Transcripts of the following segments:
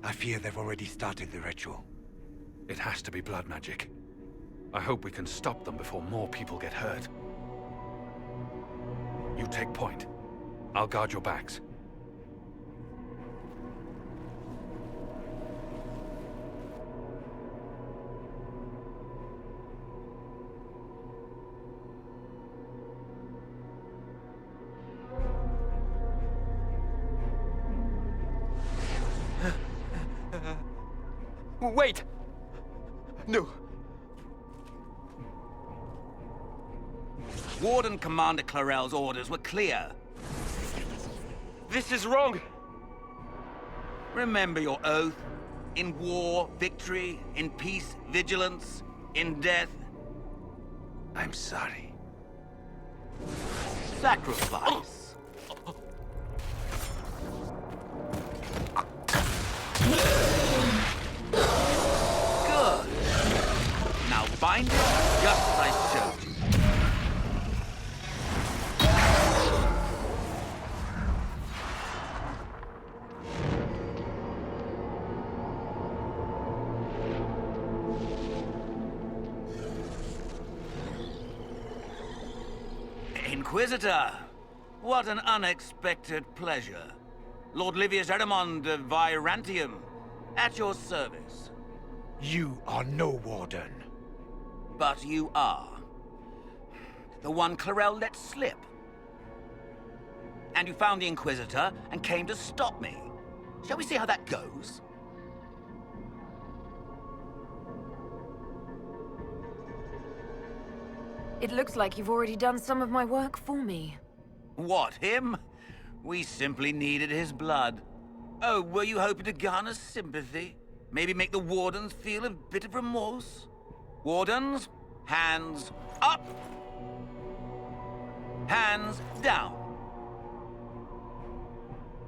I fear they've already started the ritual. It has to be blood magic. I hope we can stop them before more people get hurt. You take point. I'll guard your backs. Wait! No. Warden Commander Clarel's orders were clear. This is wrong! Remember your oath. In war, victory. In peace, vigilance. In death, I'm sorry. Sacrifice. Good. Now bind it just as I showed you. Inquisitor, what an unexpected pleasure. Lord Livius Erimond of Virantium, at your service. You are no warden. But you are. The one Clarel let slip. And you found the Inquisitor and came to stop me. Shall we see how that goes? It looks like you've already done some of my work for me. What, him? We simply needed his blood. Oh, were you hoping to garner sympathy? Maybe make the Wardens feel a bit of remorse? Wardens, hands up! Hands down!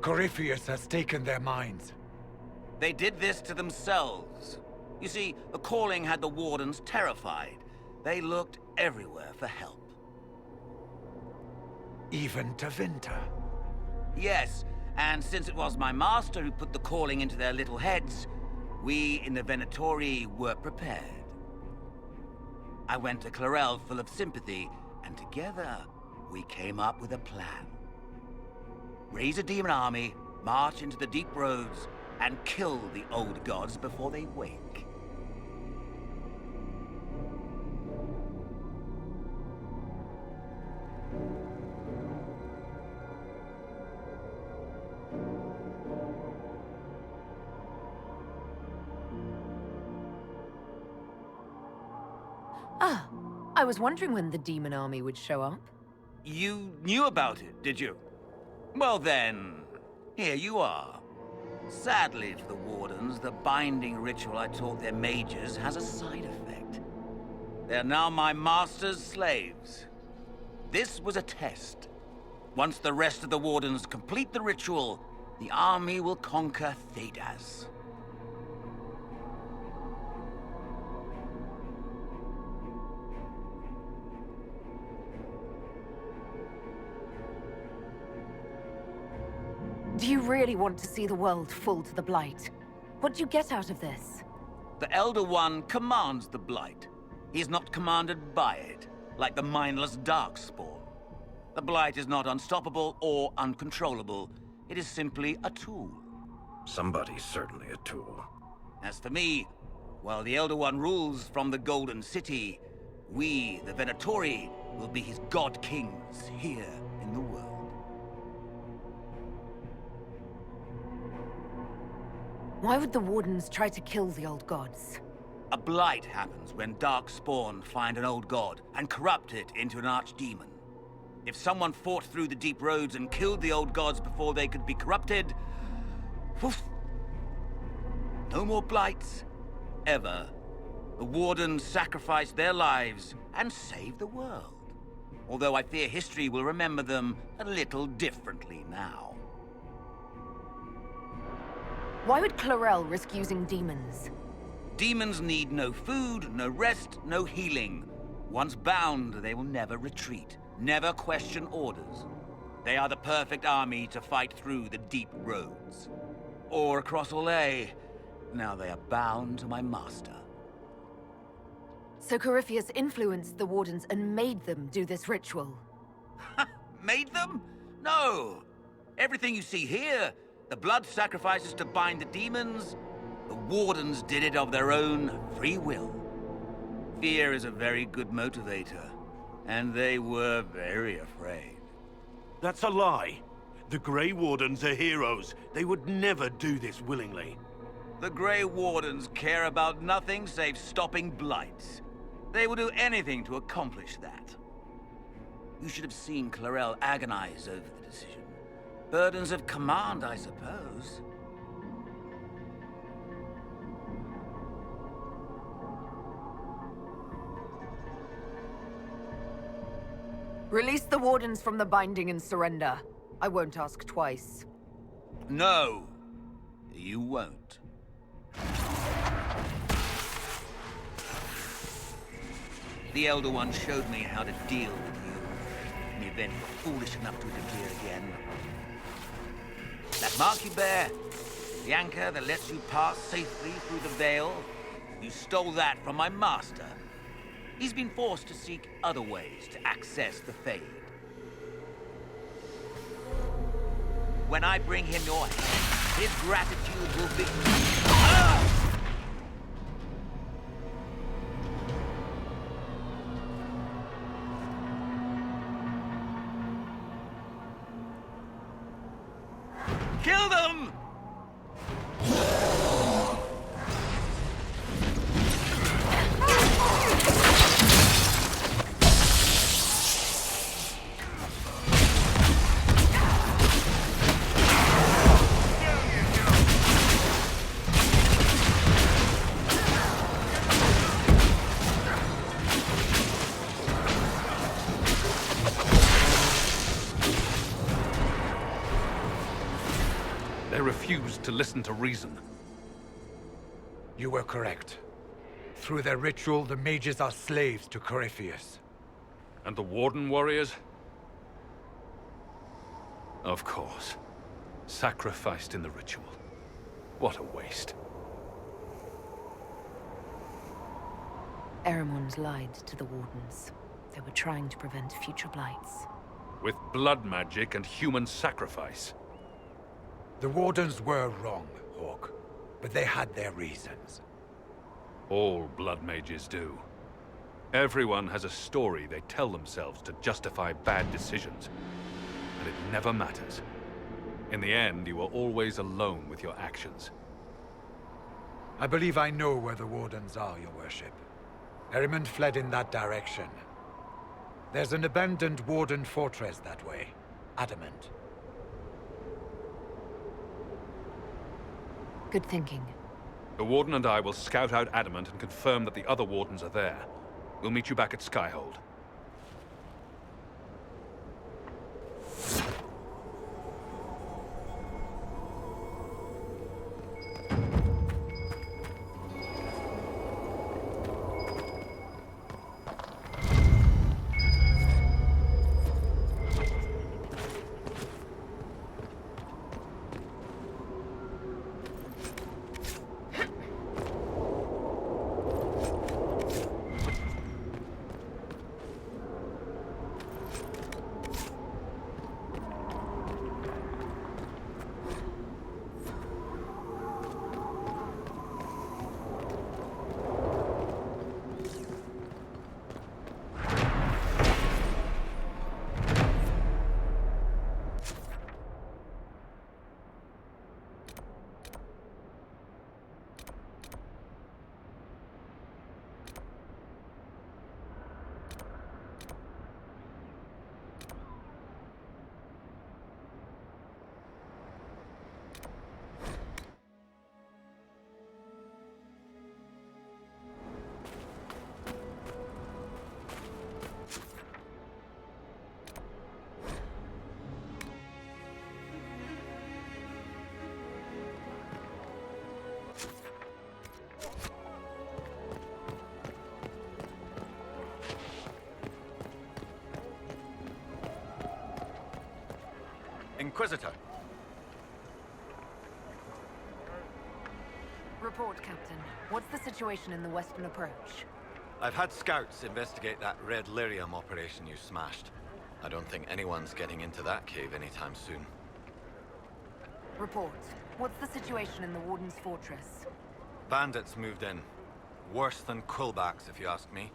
Corypheus has taken their minds. They did this to themselves. You see, the calling had the Wardens terrified. They looked everywhere for help. Even to Vinter. Yes, and since it was my master who put the calling into their little heads, we in the Venatori were prepared. I went to Clarel full of sympathy, and together we came up with a plan. Raise a demon army, march into the deep roads, and kill the old gods before they wake. Ah, I was wondering when the demon army would show up. You knew about it, did you? Well then, here you are. Sadly for the Wardens, the binding ritual I taught their mages has a side effect. They're now my master's slaves. This was a test. Once the rest of the Wardens complete the ritual, the army will conquer Thedas. Do you really want to see the world fall to the Blight? What do you get out of this? The Elder One commands the Blight. He is not commanded by it, like the mindless Darkspawn. The Blight is not unstoppable or uncontrollable. It is simply a tool. Somebody's certainly a tool. As for me, while the Elder One rules from the Golden City, we, the Venatori, will be his god kings here in the world. Why would the Wardens try to kill the old gods? A blight happens when Darkspawn find an old god and corrupt it into an archdemon. If someone fought through the deep roads and killed the old gods before they could be corrupted, woof, no more blights, ever. The Wardens sacrificed their lives and saved the world. Although I fear history will remember them a little differently now. Why would Clarel risk using demons? Demons need no food, no rest, no healing. Once bound, they will never retreat, never question orders. They are the perfect army to fight through the deep roads. Or across Olay, Now they are bound to my master. So Corypheus influenced the Wardens and made them do this ritual. Made them? No! Everything you see here, the blood sacrifices to bind the demons, the Wardens did it of their own free will. Fear is a very good motivator, and they were very afraid. That's a lie. The Grey Wardens are heroes. They would never do this willingly. The Grey Wardens care about nothing save stopping blights. They will do anything to accomplish that. You should have seen Clarel agonize over the decision. Burdens of command, I suppose. Release the Wardens from the binding and surrender. I won't ask twice. No, you won't. The Elder One showed me how to deal with you in the event you're foolish enough to interfere again. That mark you bear, the anchor that lets you pass safely through the veil, you stole that from my master. He's been forced to seek other ways to access the Fade. When I bring him your head, his gratitude will be... Ah! Kill them! They refused to listen to reason. You were correct. Through their ritual, the mages are slaves to Corypheus. And the Warden warriors? Of course. Sacrificed in the ritual. What a waste. Eremon's lied to the Wardens. They were trying to prevent future blights. With blood magic and human sacrifice. The Wardens were wrong, Hawk, but they had their reasons. All blood mages do. Everyone has a story they tell themselves to justify bad decisions. And it never matters. In the end, you are always alone with your actions. I believe I know where the Wardens are, Your Worship. Eremond fled in that direction. There's an abandoned Warden fortress that way. Adamant. Good thinking. The Warden and I will scout out Adamant and confirm that the other Wardens are there. We'll meet you back at Skyhold. Inquisitor. Report, Captain. What's the situation in the western approach? I've had scouts investigate that Red Lyrium operation you smashed. I don't think anyone's getting into that cave anytime soon. Report. What's the situation in the Warden's fortress? Bandits moved in. Worse than Quillbacks, if you ask me.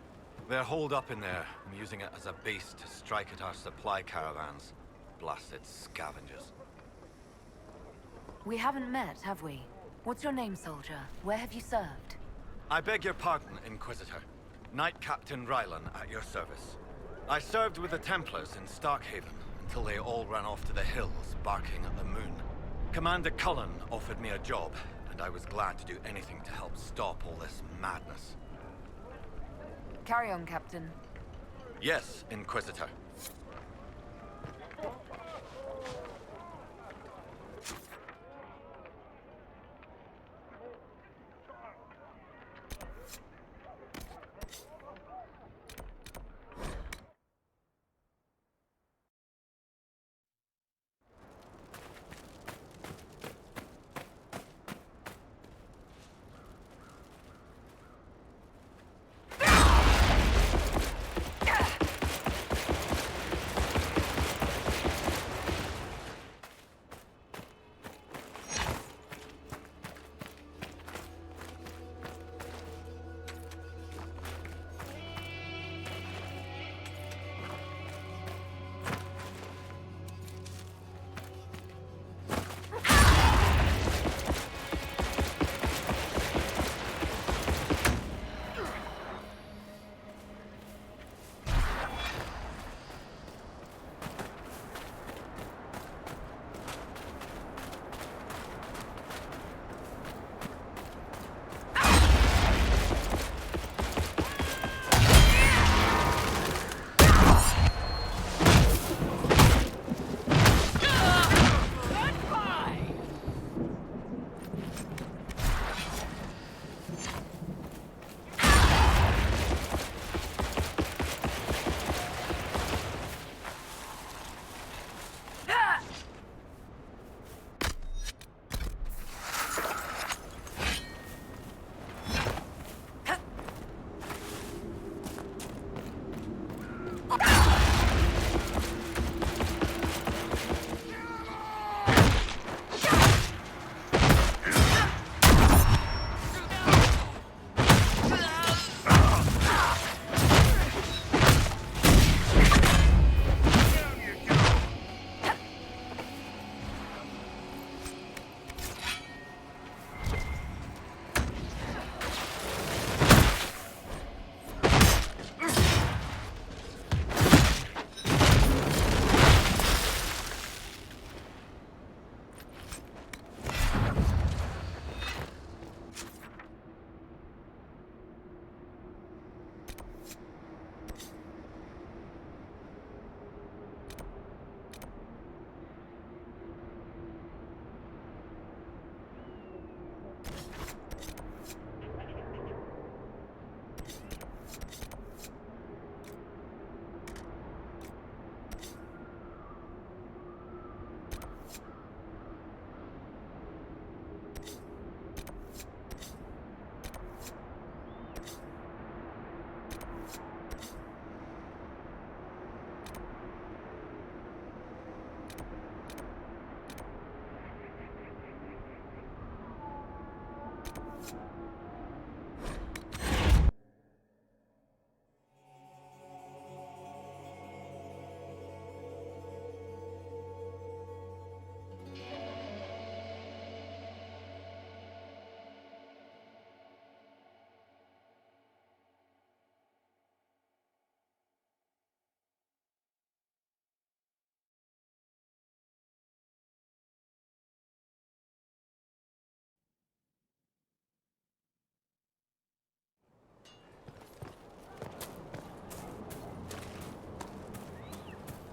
They're holed up in there, and using it as a base to strike at our supply caravans. Blasted scavengers. We haven't met, have we? What's your name, soldier? Where have you served? I beg your pardon, Inquisitor. Knight Captain Rylan at your service. I served with the Templars in Starkhaven until they all ran off to the hills, barking at the moon. Commander Cullen offered me a job, and I was glad to do anything to help stop all this madness. Carry on, Captain. Yes, Inquisitor.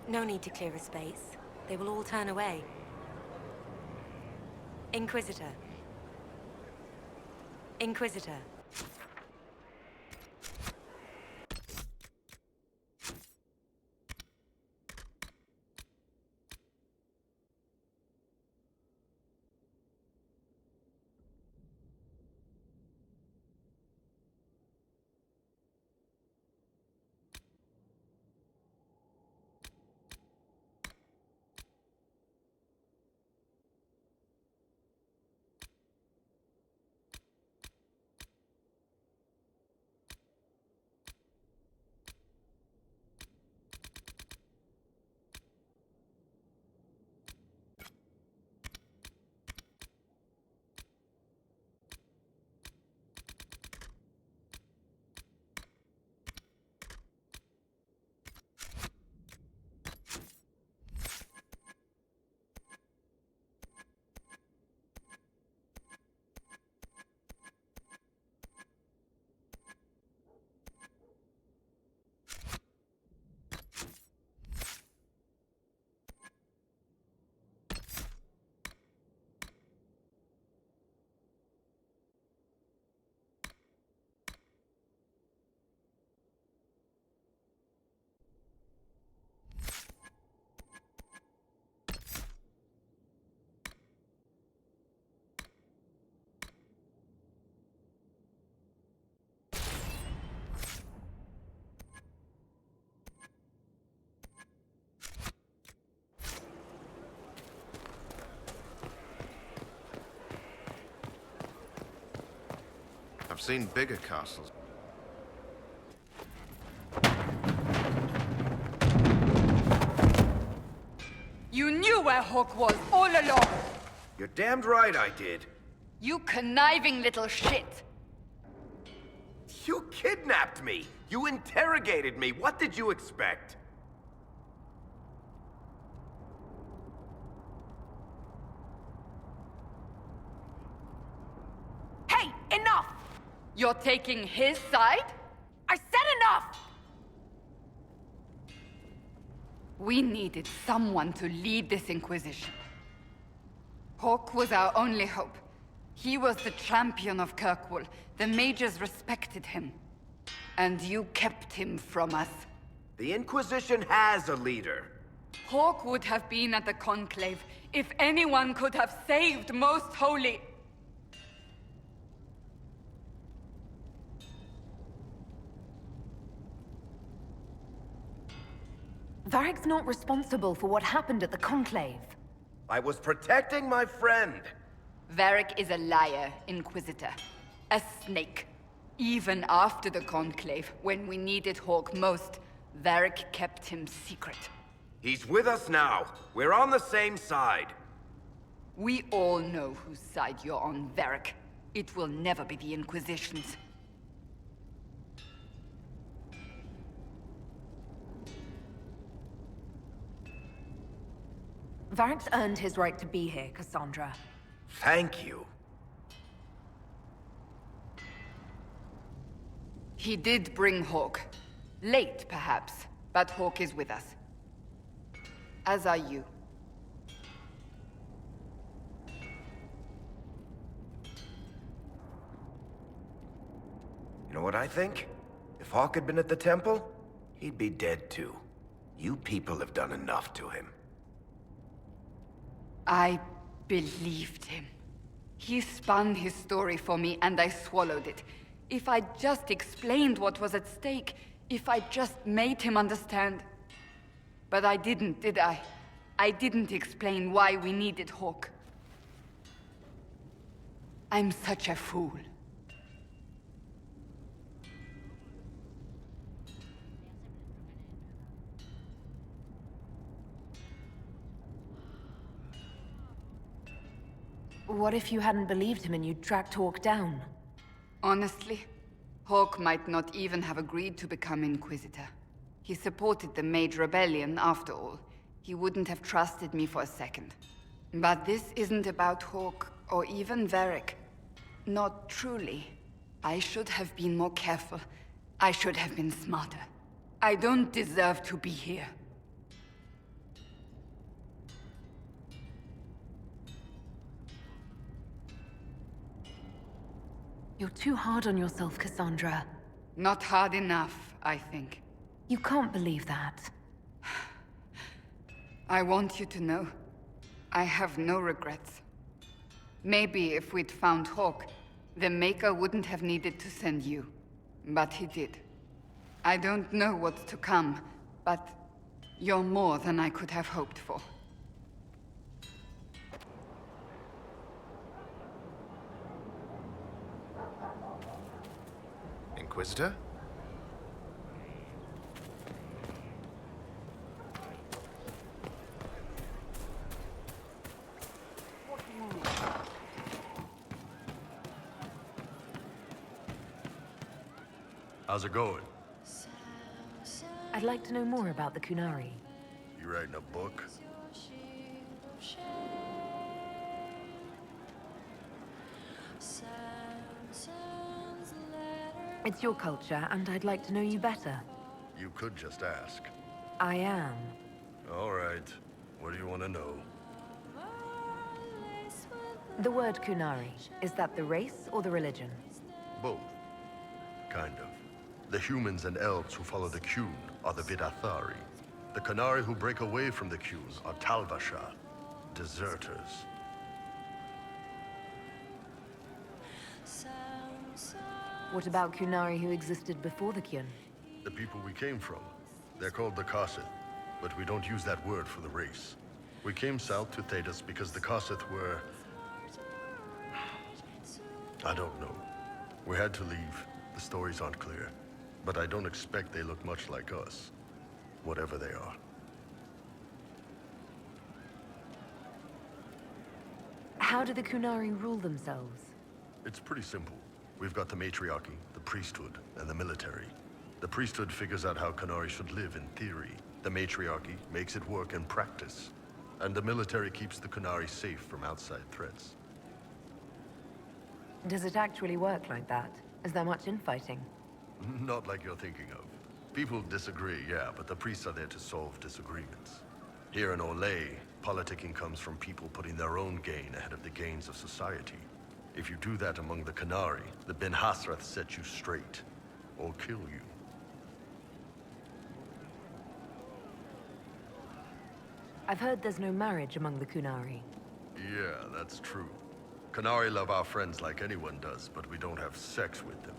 No need to clear a space. They will all turn away. Inquisitor. Inquisitor. I've seen bigger castles. You knew where Hawk was all along! You're damned right I did. You conniving little shit! You kidnapped me! You interrogated me! What did you expect? Hey, enough! You're taking his side? I said enough! We needed someone to lead this Inquisition. Hawk was our only hope. He was the champion of Kirkwall. The mages respected him. And you kept him from us. The Inquisition has a leader. Hawk would have been at the Conclave if anyone could have saved Most Holy. Varric's not responsible for what happened at the Conclave. I was protecting my friend. Varric is a liar, Inquisitor. A snake. Even after the Conclave, when we needed Hawk most, Varric kept him secret. He's with us now. We're on the same side. We all know whose side you're on, Varric. It will never be the Inquisition's. Varric's earned his right to be here, Cassandra. Thank you. He did bring Hawk. Late, perhaps, but Hawk is with us. As are you. You know what I think? If Hawk had been at the temple, he'd be dead too. You people have done enough to him. I believed him. He spun his story for me, and I swallowed it. If I just explained what was at stake, if I just made him understand. But I didn't, did I? I didn't explain why we needed Hawk. I'm such a fool. What if you hadn't believed him and you'd tracked Hawk down? Honestly, Hawk might not even have agreed to become Inquisitor. He supported the Mage Rebellion, after all. He wouldn't have trusted me for a second. But this isn't about Hawk, or even Varric. Not truly. I should have been more careful. I should have been smarter. I don't deserve to be here. You're too hard on yourself, Cassandra. Not hard enough, I think. You can't believe that. I want you to know, I have no regrets. Maybe if we'd found Hawk, the Maker wouldn't have needed to send you. But he did. I don't know what's to come, but you're more than I could have hoped for. Inquisitor? How's it going? I'd like to know more about the Kunari. You writing a book? It's your culture, and I'd like to know you better. You could just ask. I am. All right. What do you want to know? The word Kunari, is that the race or the religion? Both. Kind of. The humans and elves who follow the Qun are the Vidathari. The Kunari who break away from the Qun are Talvasha, deserters. What about Kunari who existed before the Qun? The people we came from. They're called the Karsith, but we don't use that word for the race. We came south to Thedas because the Karsith were... I don't know. We had to leave. The stories aren't clear. But I don't expect they look much like us. Whatever they are. How do the Kunari rule themselves? It's pretty simple. We've got the matriarchy, the priesthood, and the military. The priesthood figures out how Kunari should live in theory. The matriarchy makes it work in practice. And the military keeps the Kunari safe from outside threats. Does it actually work like that? Is there much infighting? Not like you're thinking of. People disagree, yeah, but the priests are there to solve disagreements. Here in Olay, politicking comes from people putting their own gain ahead of the gains of society. If you do that among the Kunari, the Ben Hasrath set you straight. Or kill you. I've heard there's no marriage among the Kunari. Yeah, that's true. Kunari love our friends like anyone does, but we don't have sex with them.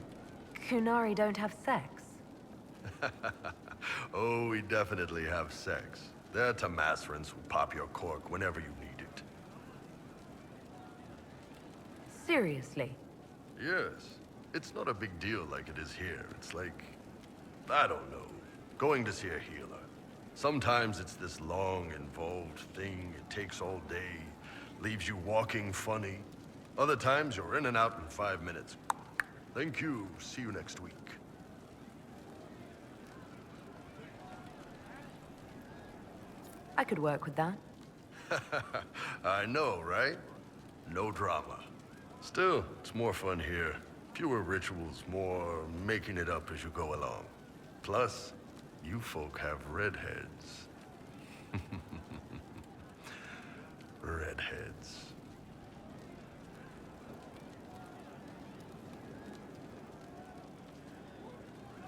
Kunari don't have sex? Oh, we definitely have sex. They're Tamasrans who pop your cork whenever you need it. Seriously? Yes. It's not a big deal like it is here. It's like, I don't know, going to see a healer. Sometimes it's this long, involved thing. It takes all day, leaves you walking funny. Other times you're in and out in 5 minutes. Thank you. See you next week. I could work with that. I know, right? No drama. Still, it's more fun here. Fewer rituals, more making it up as you go along. Plus, you folk have redheads. Redheads.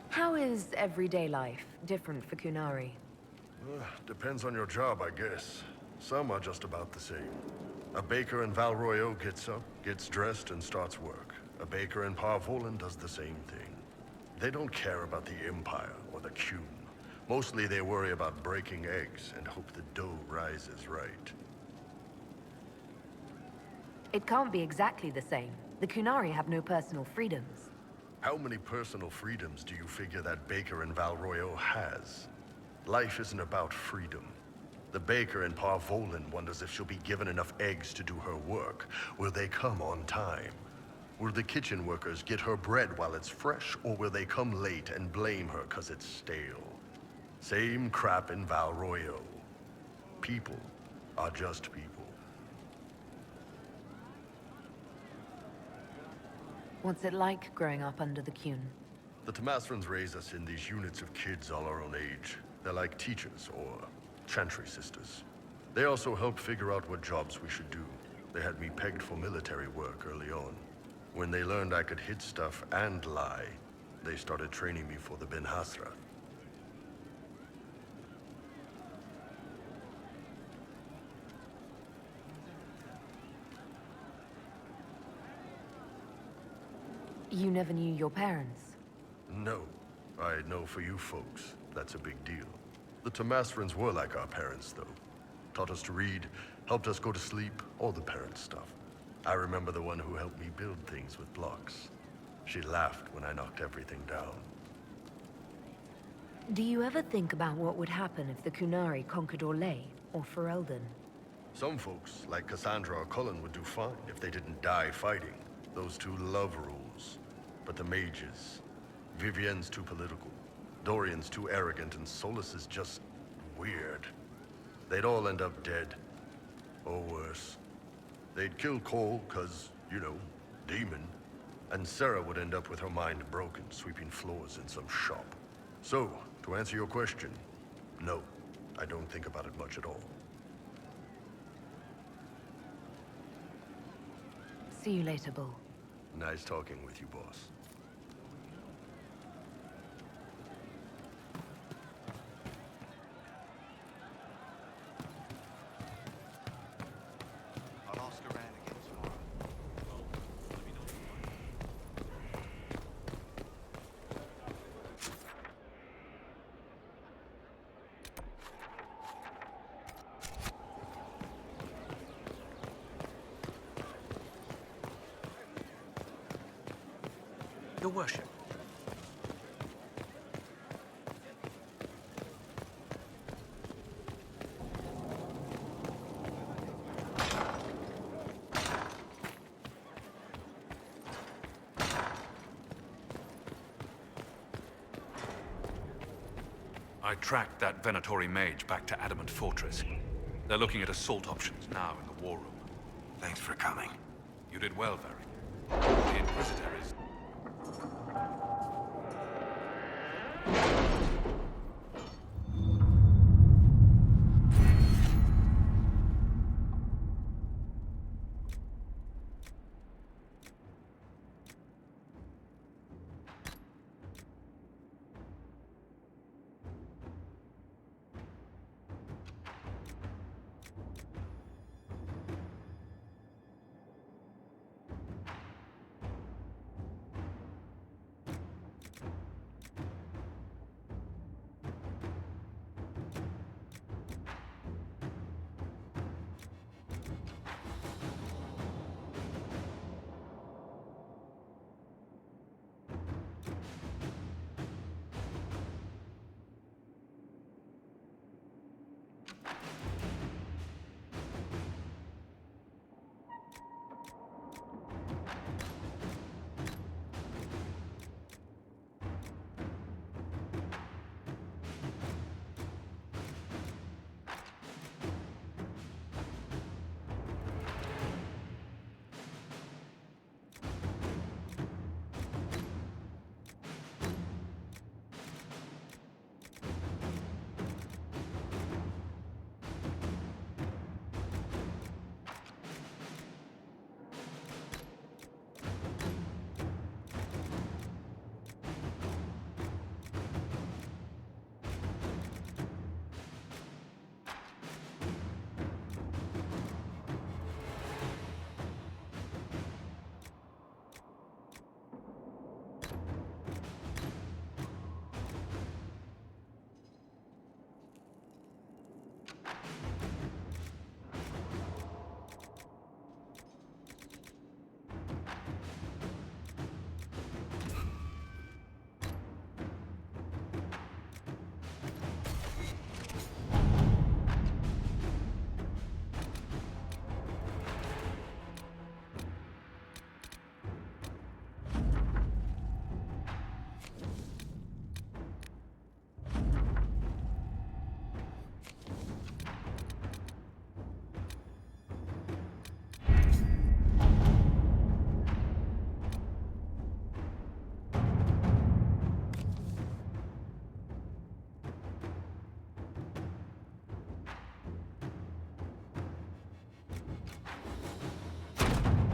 How is everyday life different for Kunari? Depends on your job, I guess. Some are just about the same. A baker in Valroyo gets up, gets dressed, and starts work. A baker in Parvolan does the same thing. They don't care about the Empire or the Qun. Mostly they worry about breaking eggs and hope the dough rises right. It can't be exactly the same. The Kunari have no personal freedoms. How many personal freedoms do you figure that baker in Valroyo has? Life isn't about freedom. The baker in Parvolan wonders if she'll be given enough eggs to do her work. Will they come on time? Will the kitchen workers get her bread while it's fresh, or will they come late and blame her 'cause it's stale? Same crap in Valroyo. People are just people. What's it like growing up under the Qun? The Tamasrans raise us in these units of kids all our own age. They're like teachers or chantry sisters. They also help figure out what jobs we should do. They had me pegged for military work early on. When they learned I could hit stuff and lie, they started training me for the Ben Hasrath. You never knew your parents? No. I know for you folks, that's a big deal. The Tamasrans were like our parents, though. Taught us to read, helped us go to sleep, all the parent stuff. I remember the one who helped me build things with blocks. She laughed when I knocked everything down. Do you ever think about what would happen if the Kunari conquered Orlais or Ferelden? Some folks, like Cassandra or Cullen, would do fine if they didn't die fighting. Those two love rules. But the mages... Vivienne's too political. Dorian's too arrogant, and Solus is just... weird. They'd all end up dead. Or worse. They'd kill Cole, 'cause, you know, demon. And Sarah would end up with her mind broken, sweeping floors in some shop. So, to answer your question, no. I don't think about it much at all. See you later, Bull. Nice talking with you, boss. I'll ask around again tomorrow. Your worship. I tracked that Venatori mage back to Adamant Fortress. They're looking at assault options now in the war room. Thanks for coming. You did well, Varric. The Inquisitor is...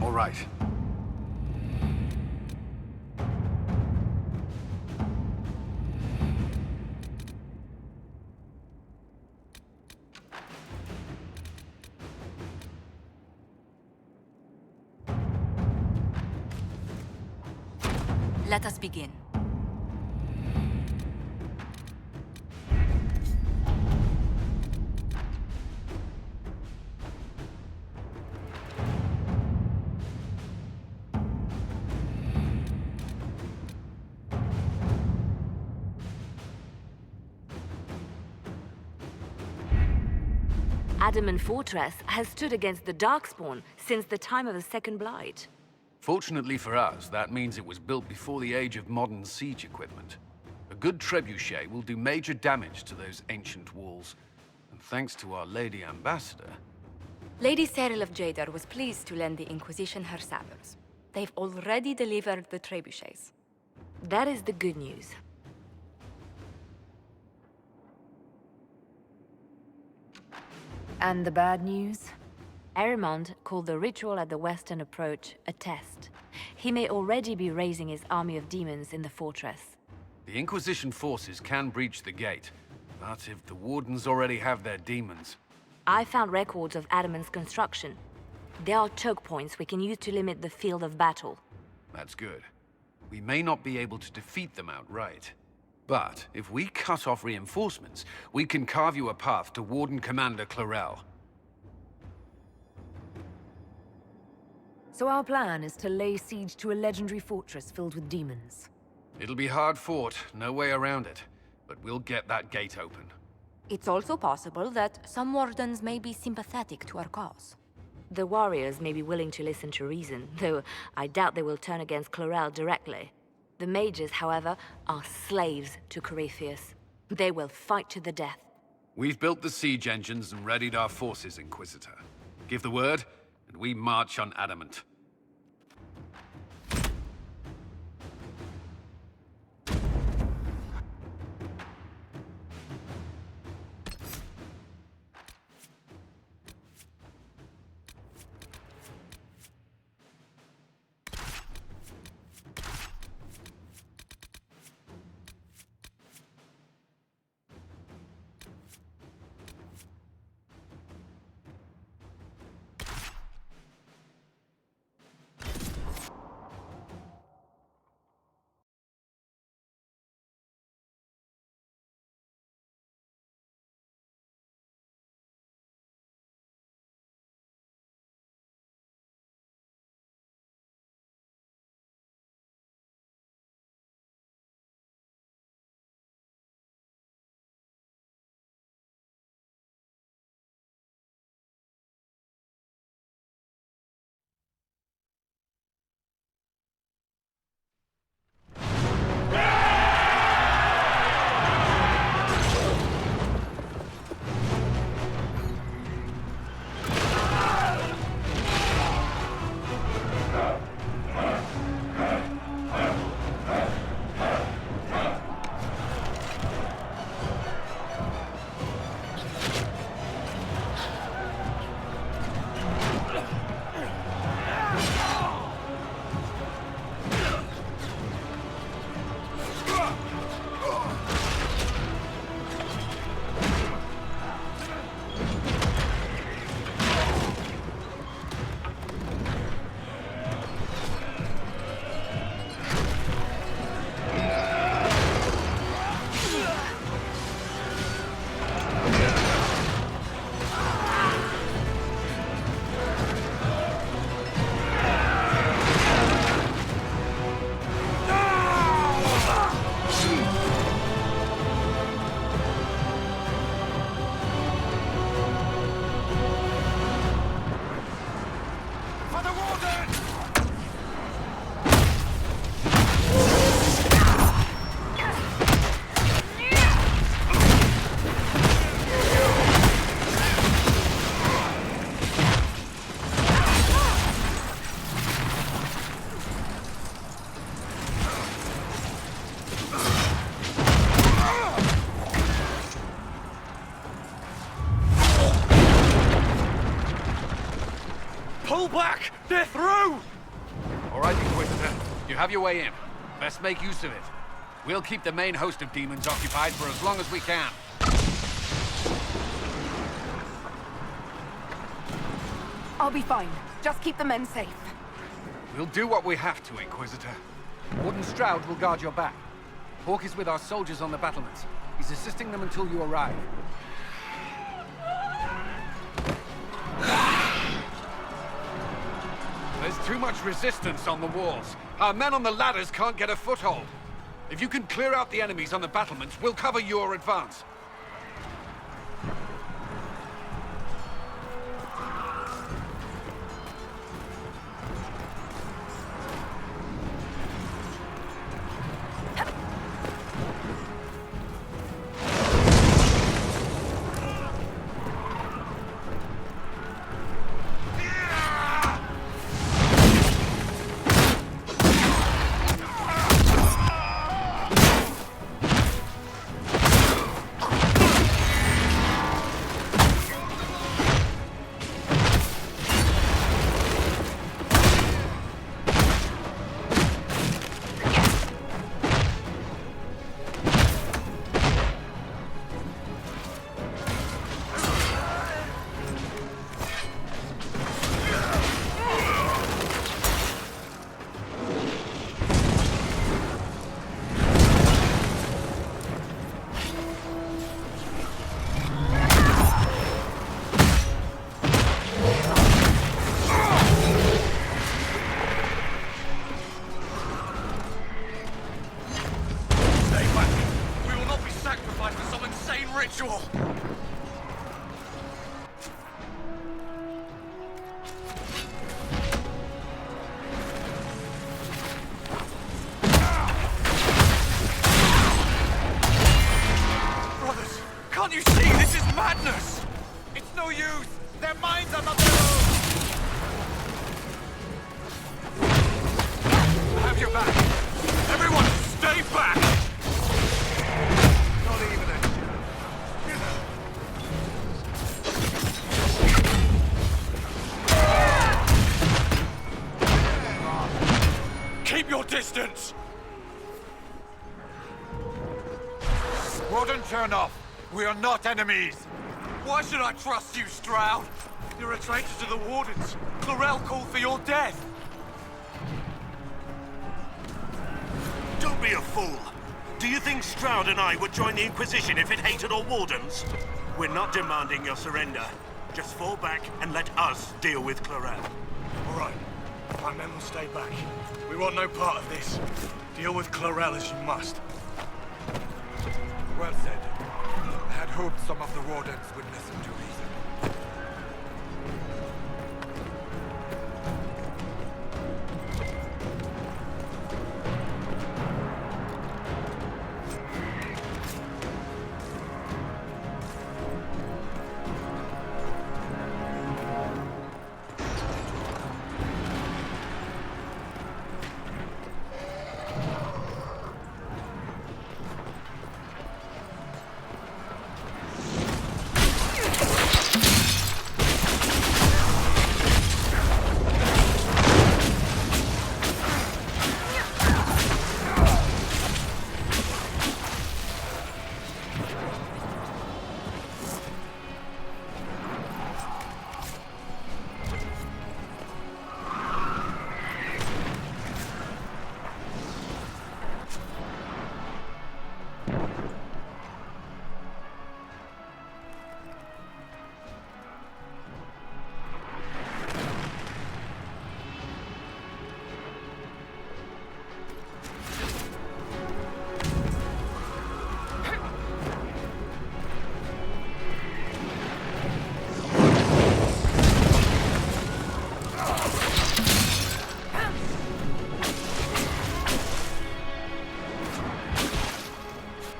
All right. Let us begin. Adamant Fortress has stood against the Darkspawn since the time of the Second Blight. Fortunately for us, that means it was built before the age of modern siege equipment. A good trebuchet will do major damage to those ancient walls. And thanks to our Lady Ambassador... Lady Cyril of Jadar was pleased to lend the Inquisition her sabers. They've already delivered the trebuchets. That is the good news. And the bad news? Erimond called the ritual at the western approach a test. He may already be raising his army of demons in the fortress. The Inquisition forces can breach the gate, but if the Wardens already have their demons... I found records of Adamant's construction. There are choke points we can use to limit the field of battle. That's good. We may not be able to defeat them outright. But if we cut off reinforcements, we can carve you a path to Warden Commander Clarel. So our plan is to lay siege to a legendary fortress filled with demons. It'll be hard fought, no way around it. But we'll get that gate open. It's also possible that some wardens may be sympathetic to our cause. The warriors may be willing to listen to reason, though I doubt they will turn against Chlorel directly. The mages, however, are slaves to Corypheus. They will fight to the death. We've built the siege engines and readied our forces, Inquisitor. Give the word, and we march on Adamant. Pull back! They're through! All right, Inquisitor. You have your way in. Best make use of it. We'll keep the main host of demons occupied for as long as we can. I'll be fine. Just keep the men safe. We'll do what we have to, Inquisitor. Warden Stroud will guard your back. Hawk is with our soldiers on the battlements. He's assisting them until you arrive. There's too much resistance on the walls. Our men on the ladders can't get a foothold. If you can clear out the enemies on the battlements, we'll cover your advance. ritual! Brothers, can't you see this is madness? It's no use! Their minds are not their own! I have your back! Everyone, stay back! Not even a keep your distance! Warden, turn off! We are not enemies! Why should I trust you, Stroud? You're a traitor to the Wardens. Chlorel called for your death. Don't be a fool. Do you think Stroud and I would join the Inquisition if it hated our Wardens? We're not demanding your surrender. Just fall back and let us deal with Chlorel. All right. My men will stay back. We want no part of this. Deal with Chlorel as you must. Well said. I had hoped some of the Wardens would listen to reason.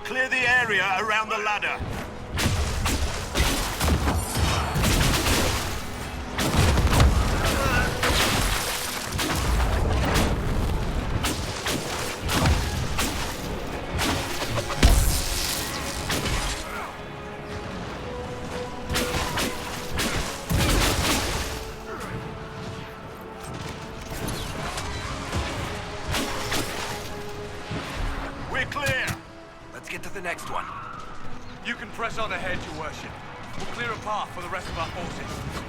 Clear the area around the ladder. We're clear. Let's get to the next one. You can press on ahead, Your Worship. We'll clear a path for the rest of our forces.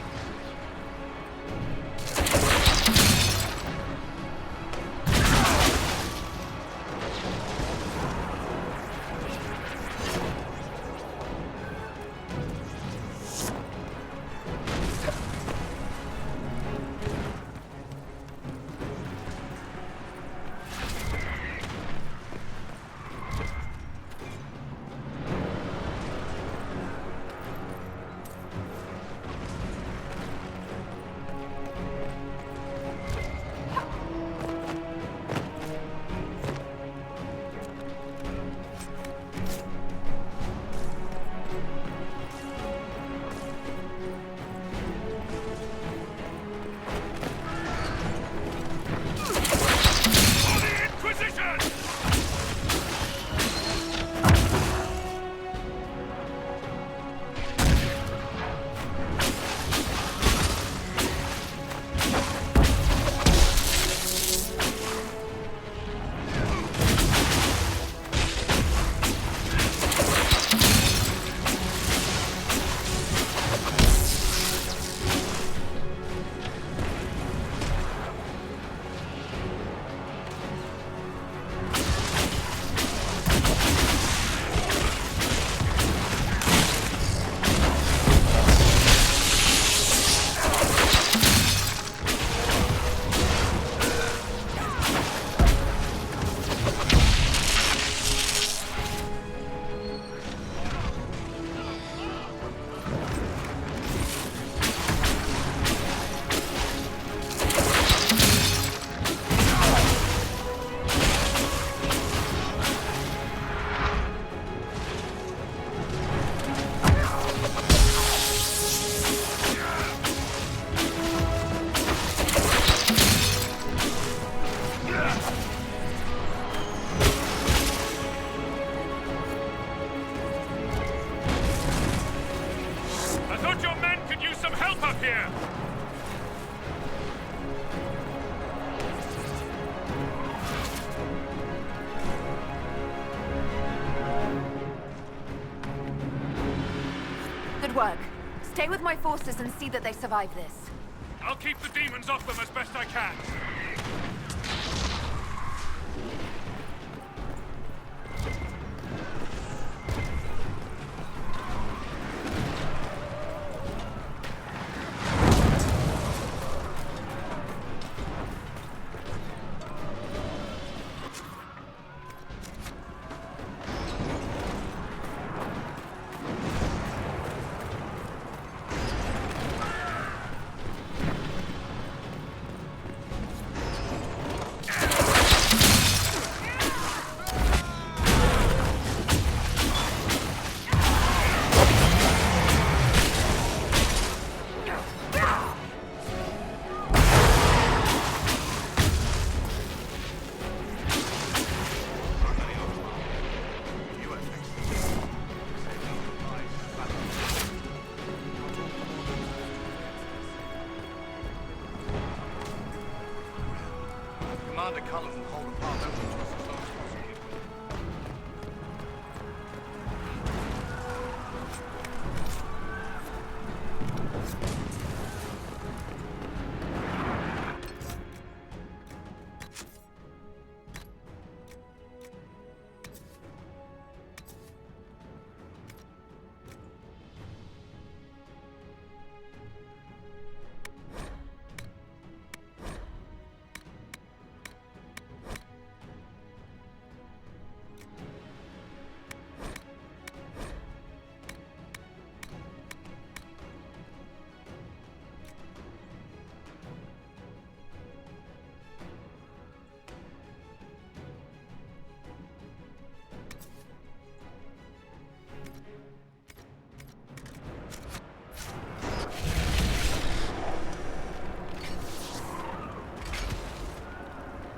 work. Stay with my forces and see that they survive this. I'll keep the demons off them as best I can. Commander Cullen will hold the path open to us as long as possible.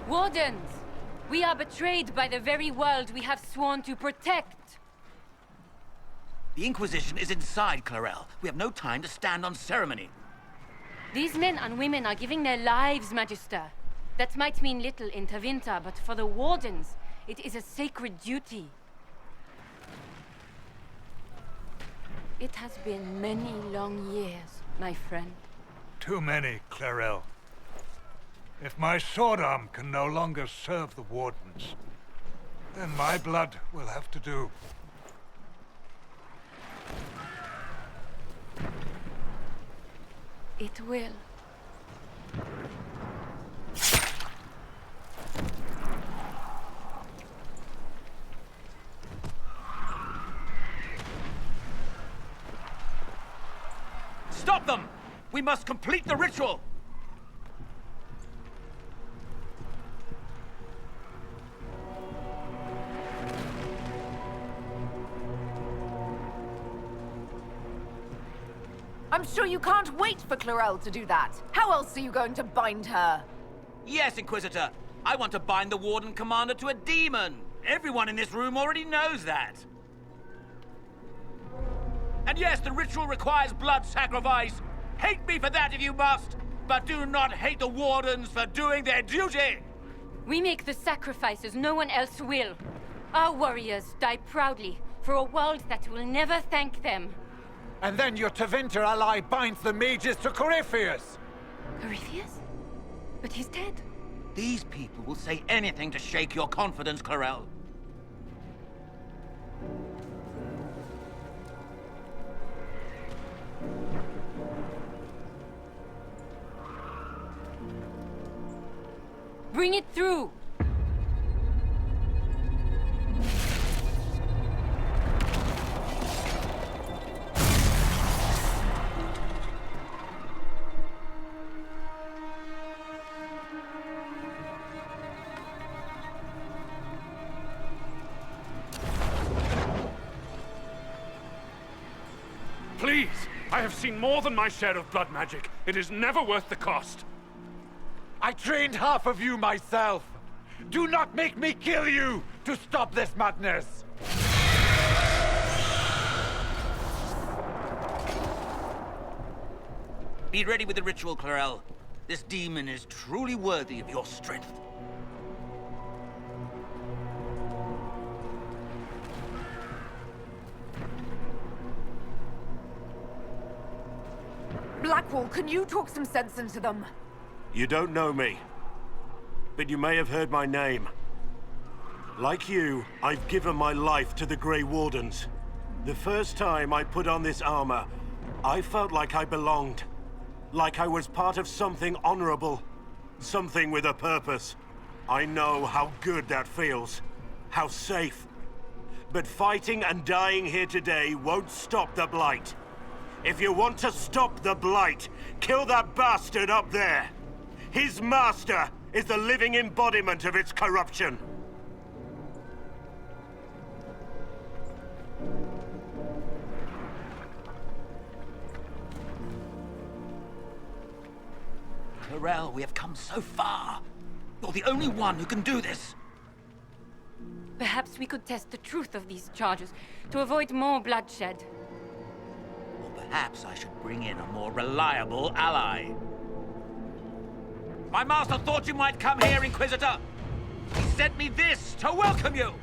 Wardens! We are betrayed by the very world we have sworn to protect. The Inquisition is inside, Clarel. We have no time to stand on ceremony. These men and women are giving their lives, Magister. That might mean little in Tevinter, but for the Wardens, it is a sacred duty. It has been many long years, my friend. Too many, Clarel. If my sword arm can no longer serve the Wardens, then my blood will have to do. It will. Stop them! We must complete the ritual! I'm sure you can't wait for Clarel to do that. How else are you going to bind her? Yes, Inquisitor. I want to bind the Warden Commander to a demon. Everyone in this room already knows that. And yes, the ritual requires blood sacrifice. Hate me for that if you must, but do not hate the Wardens for doing their duty. We make the sacrifices no one else will. Our warriors die proudly for a world that will never thank them. And then your Tevinter ally binds the mages to Corypheus! Corypheus? But he's dead. These people will say anything to shake your confidence, Clarel. Bring it through! Please! I have seen more than my share of blood magic. It is never worth the cost. I trained half of you myself! Do not make me kill you to stop this madness! Be ready with the ritual, Clarel. This demon is truly worthy of your strength. Blackwall, can you talk some sense into them? You don't know me, but you may have heard my name. Like you, I've given my life to the Grey Wardens. The first time I put on this armor, I felt like I belonged. Like I was part of something honorable. Something with a purpose. I know how good that feels. How safe. But fighting and dying here today won't stop the Blight. If you want to stop the Blight, kill that bastard up there. His master is the living embodiment of its corruption. Clarel, we have come so far. You're the only one who can do this. Perhaps we could test the truth of these charges to avoid more bloodshed. Or perhaps I should bring in a more reliable ally. My master thought you might come here, Inquisitor. He sent me this to welcome you.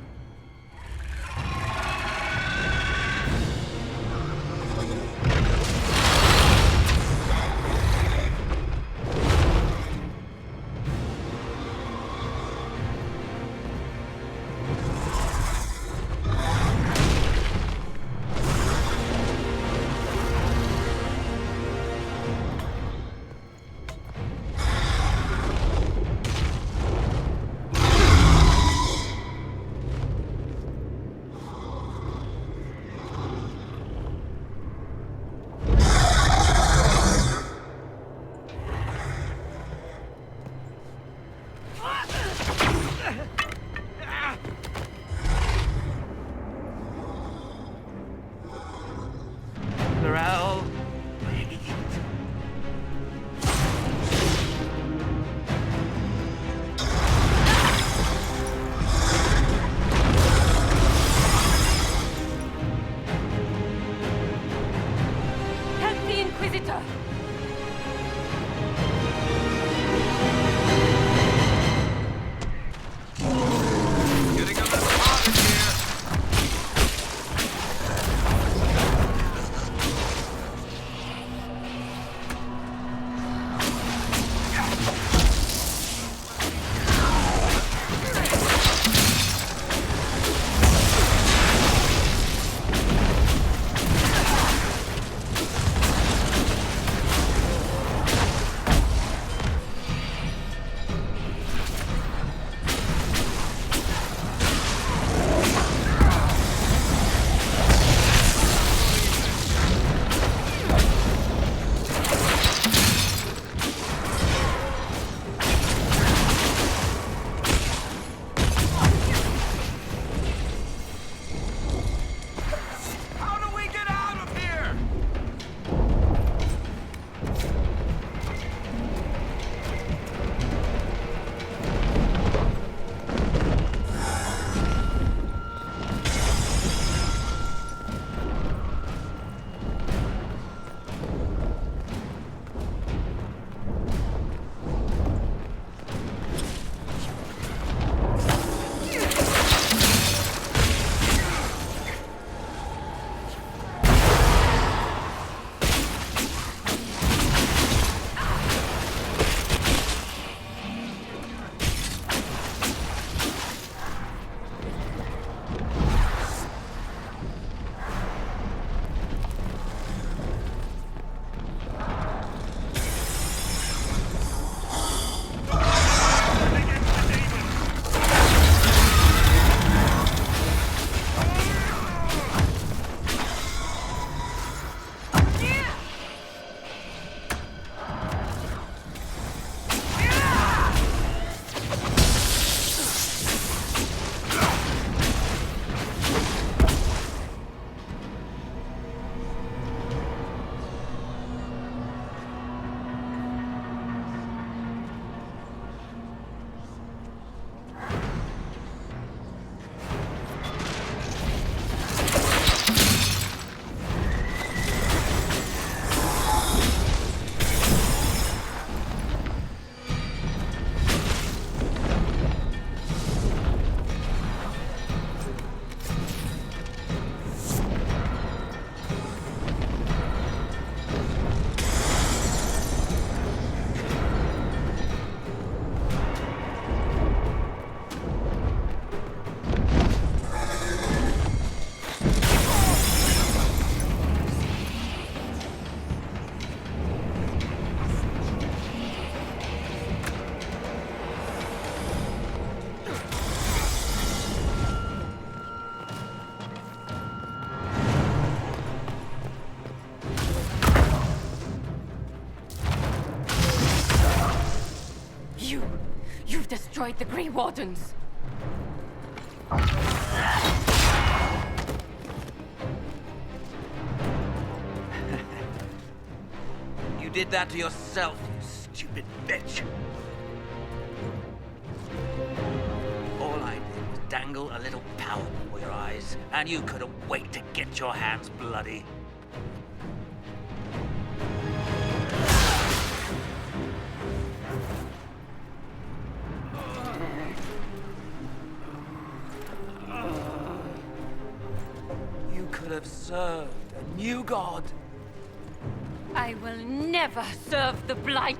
destroyed the Grey Wardens. You did that to yourself, you stupid bitch. All I did was dangle a little power before your eyes, and you couldn't wait to get your hands bloody. You could have served a new god. I will never serve the Blight!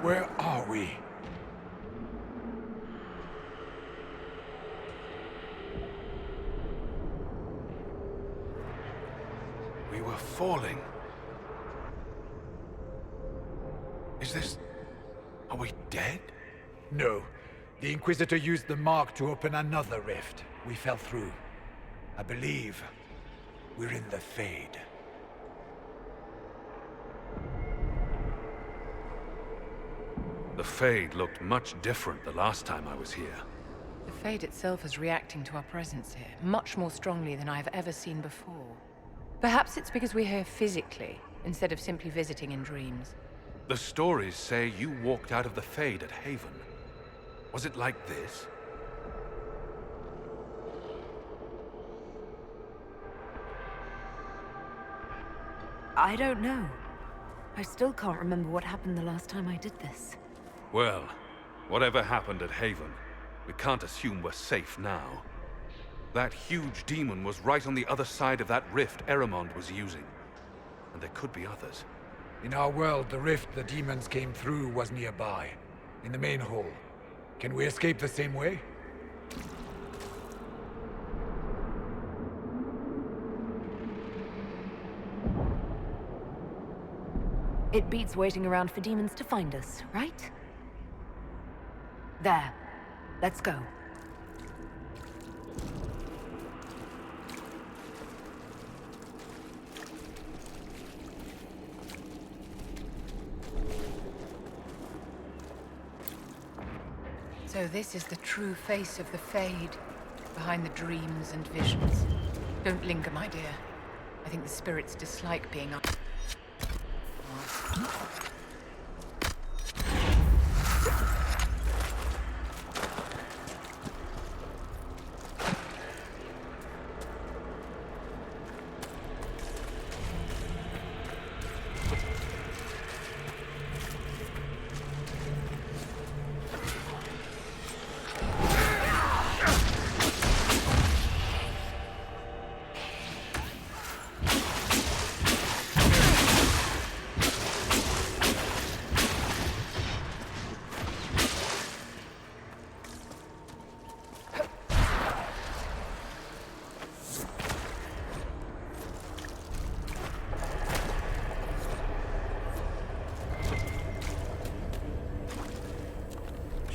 Where are we? We were falling. Is this... Are we dead? No. The Inquisitor used the mark to open another rift. We fell through. I believe we're in the Fade. The Fade looked much different the last time I was here. The Fade itself is reacting to our presence here, much more strongly than I've ever seen before. Perhaps it's because we're here physically, instead of simply visiting in dreams. The stories say you walked out of the Fade at Haven. Was it like this? I don't know. I still can't remember what happened the last time I did this. Well, whatever happened at Haven, we can't assume we're safe now. That huge demon was right on the other side of that rift Eramond was using. And there could be others. In our world, the rift the demons came through was nearby, in the main hall. Can we escape the same way? It beats waiting around for demons to find us, right? There. Let's go. So this is the true face of the Fade, behind the dreams and visions. Don't linger, my dear. I think the spirits dislike being up.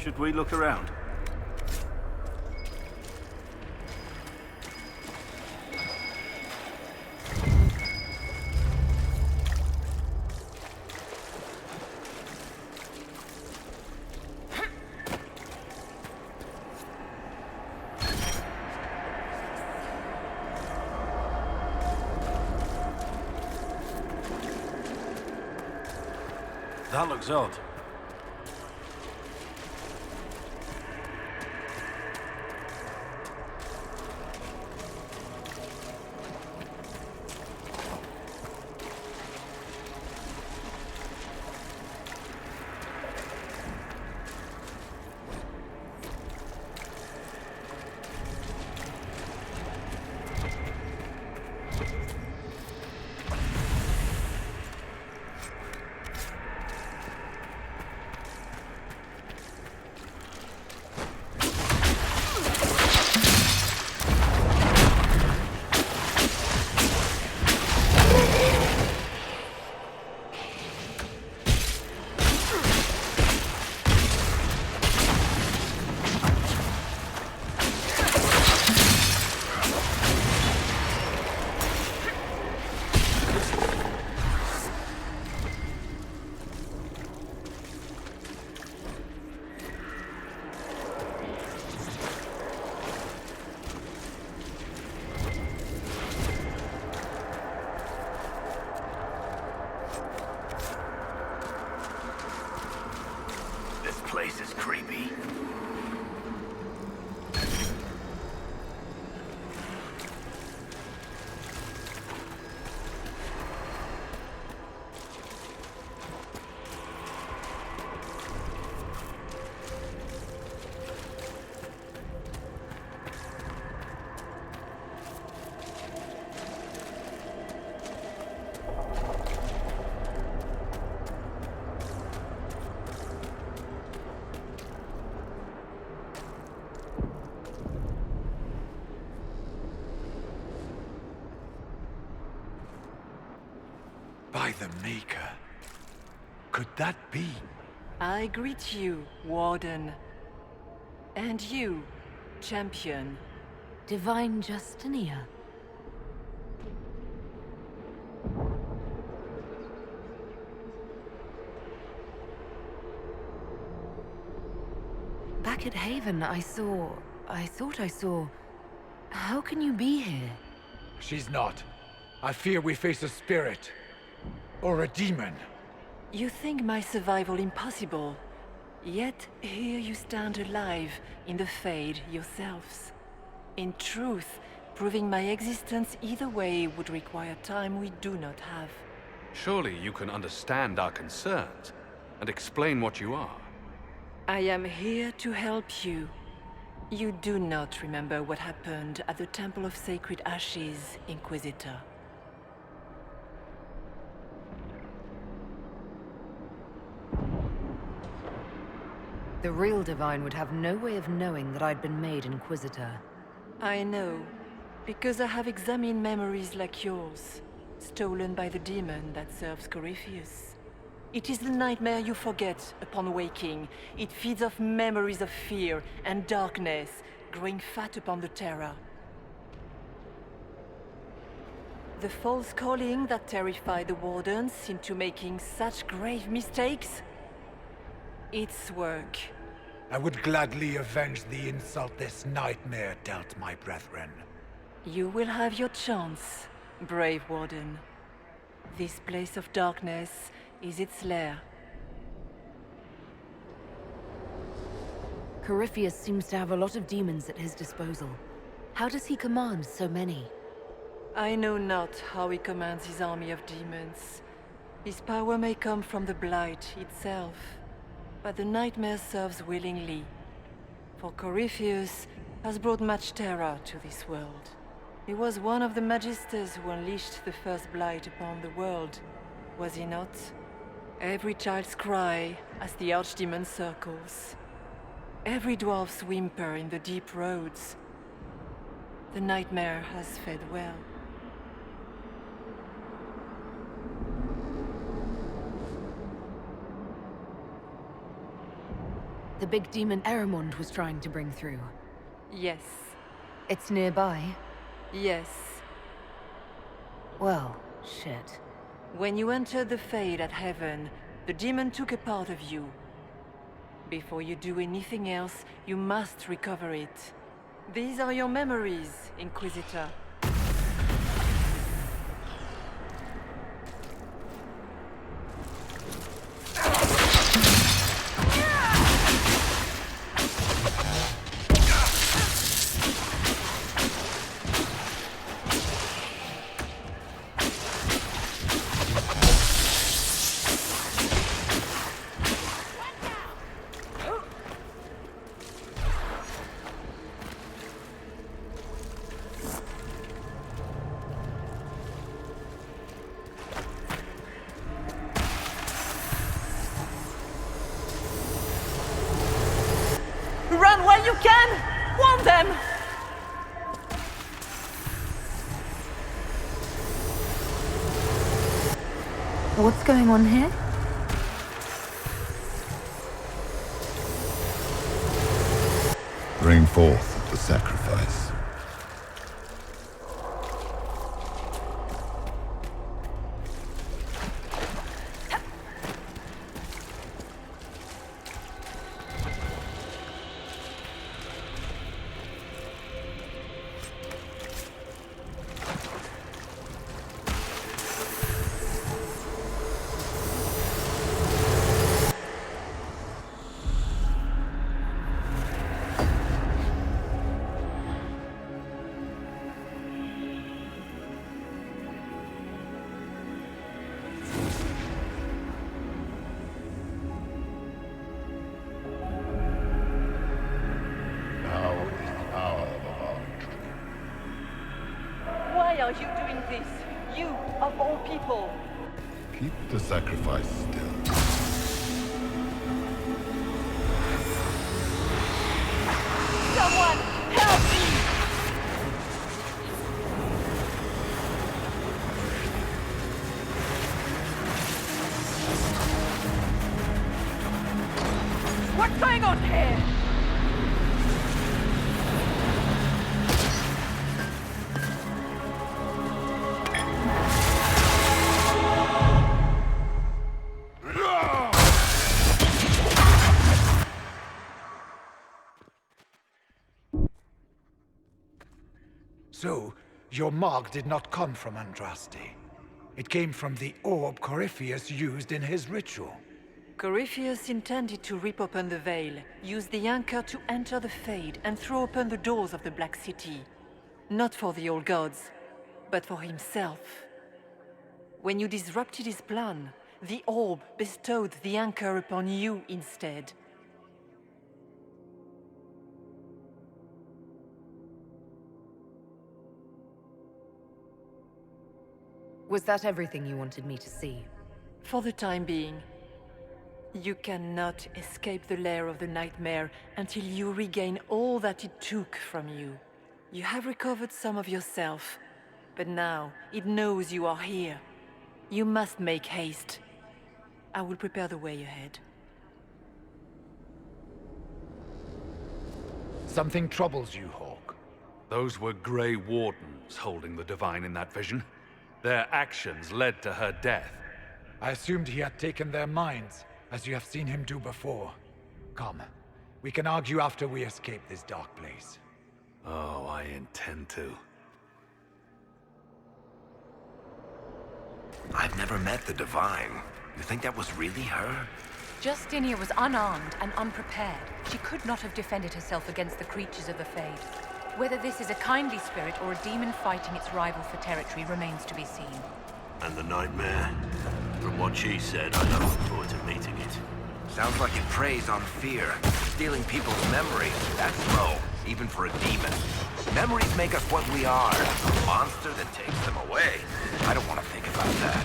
Should we look around? That looks odd. Place is creepy. By the Maker. Could that be? I greet you, Warden. And you, Champion. Divine Justinia. Back at Haven, I thought I saw... How can you be here? She's not. I fear we face a spirit. Or a demon. You think my survival impossible, yet here you stand alive in the Fade yourselves. In truth, proving my existence either way would require time we do not have. Surely you can understand our concerns and explain what you are. I am here to help you. You do not remember what happened at the Temple of Sacred Ashes, Inquisitor. The real Divine would have no way of knowing that I'd been made Inquisitor. I know, because I have examined memories like yours, stolen by the demon that serves Corypheus. It is the nightmare you forget upon waking. It feeds off memories of fear and darkness, growing fat upon the terror. The false calling that terrified the Wardens into making such grave mistakes? Its work. I would gladly avenge the insult this nightmare dealt my brethren. You will have your chance, brave Warden. This place of darkness is its lair. Corypheus seems to have a lot of demons at his disposal. How does he command so many? I know not how he commands his army of demons. His power may come from the Blight itself, but the nightmare serves willingly. For Corypheus has brought much terror to this world. He was one of the Magisters who unleashed the first Blight upon the world, was he not? Every child's cry as the Archdemon circles. Every dwarf's whimper in the deep roads. The nightmare has fed well. The big demon Eramond was trying to bring through. Yes. It's nearby? Yes. Well, shit. When you entered the Fade at Heaven, the demon took a part of you. Before you do anything else, you must recover it. These are your memories, Inquisitor. Run while you can! Warn them! What's going on here? Bring forth the sacrifice. Why are you doing this? You, of all people! Keep the sacrifice still. Someone, help me! What's going on here? So, your mark did not come from Andraste. It came from the orb Corypheus used in his ritual. Corypheus intended to rip open the veil, use the anchor to enter the Fade, and throw open the doors of the Black City. Not for the old gods, but for himself. When you disrupted his plan, the orb bestowed the anchor upon you instead. Was that everything you wanted me to see? For the time being. You cannot escape the lair of the nightmare until you regain all that it took from you. You have recovered some of yourself, but now it knows you are here. You must make haste. I will prepare the way ahead. Something troubles you, Hawk. Those were Grey Wardens holding the Divine in that vision. Their actions led to her death. I assumed he had taken their minds, as you have seen him do before. Come, we can argue after we escape this dark place. Oh, I intend to. I've never met the Divine. You think that was really her? Justinia was unarmed and unprepared. She could not have defended herself against the creatures of the Fade. Whether this is a kindly spirit or a demon fighting its rival for territory remains to be seen. And the nightmare? From what she said, I don't look forward to meeting it. Sounds like it preys on fear, stealing people's memories. That's low, even for a demon. Memories make us what we are. A monster that takes them away. I don't want to think about that.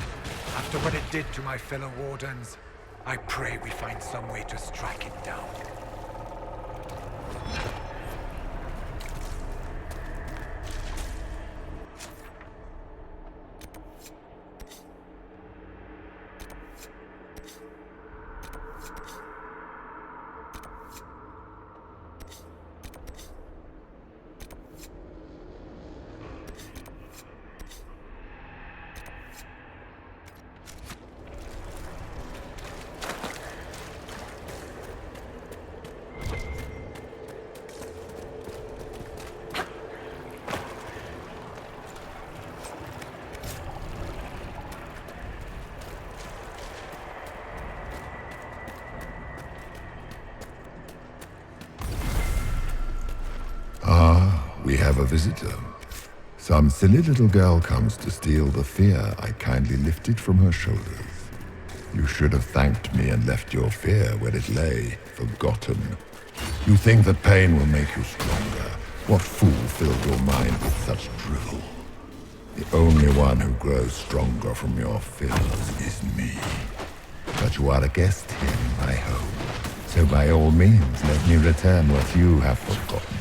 After what it did to my fellow Wardens, I pray we find some way to strike it down. We have a visitor. Some silly little girl comes to steal the fear I kindly lifted from her shoulders. You should have thanked me and left your fear where it lay, forgotten. You think that pain will make you stronger. What fool filled your mind with such drivel? The only one who grows stronger from your fears is me. But you are a guest here in my home, so by all means let me return what you have forgotten.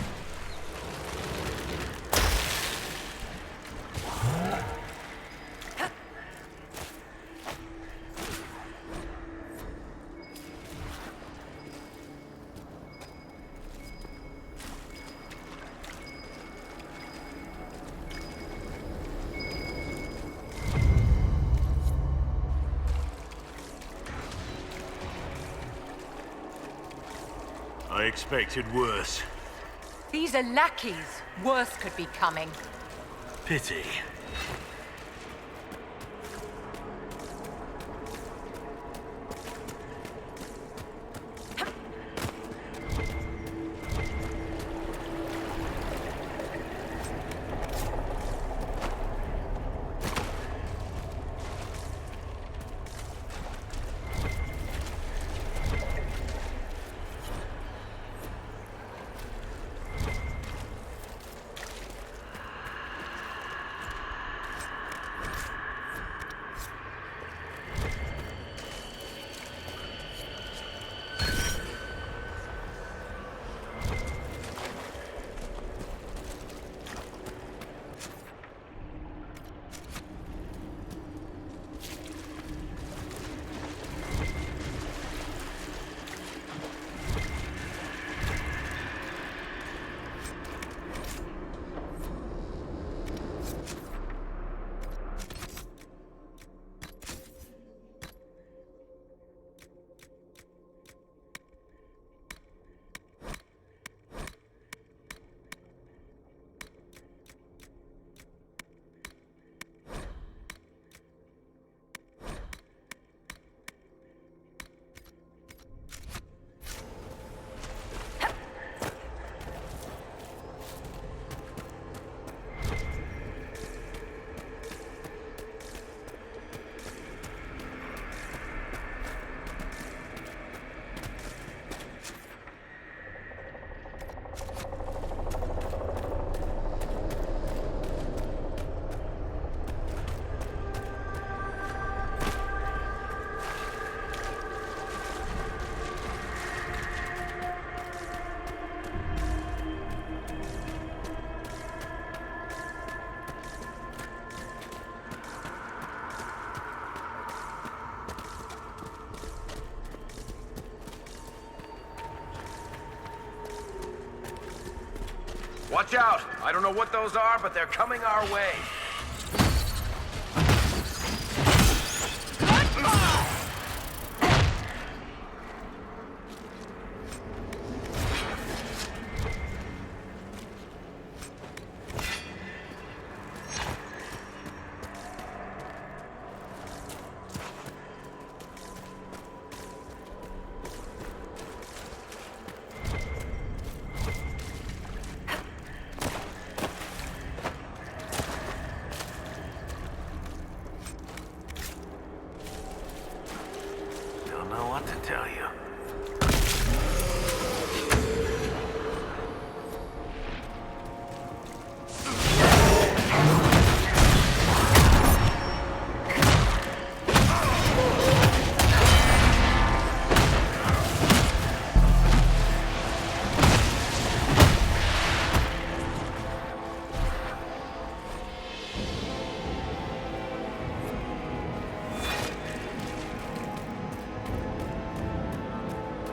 I expected worse. These are lackeys. Worse could be coming. Pity. Watch out! I don't know what those are, but they're coming our way.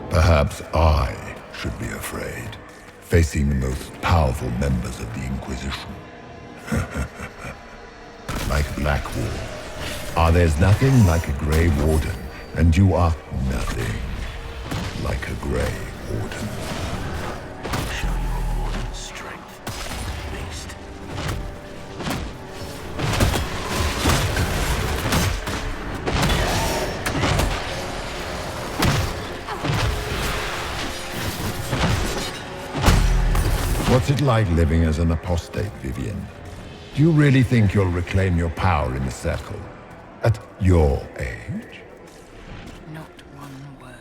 Perhaps I should be afraid, facing the most powerful members of the Inquisition. Like Blackwall. There's nothing like a Grey Warden, and you are nothing like a Grey Warden. I'll show you a warden's strength, beast. What's it it like living as an apostate, Vivian? Do you really think you'll reclaim your power in the Circle? At your age? Not one word.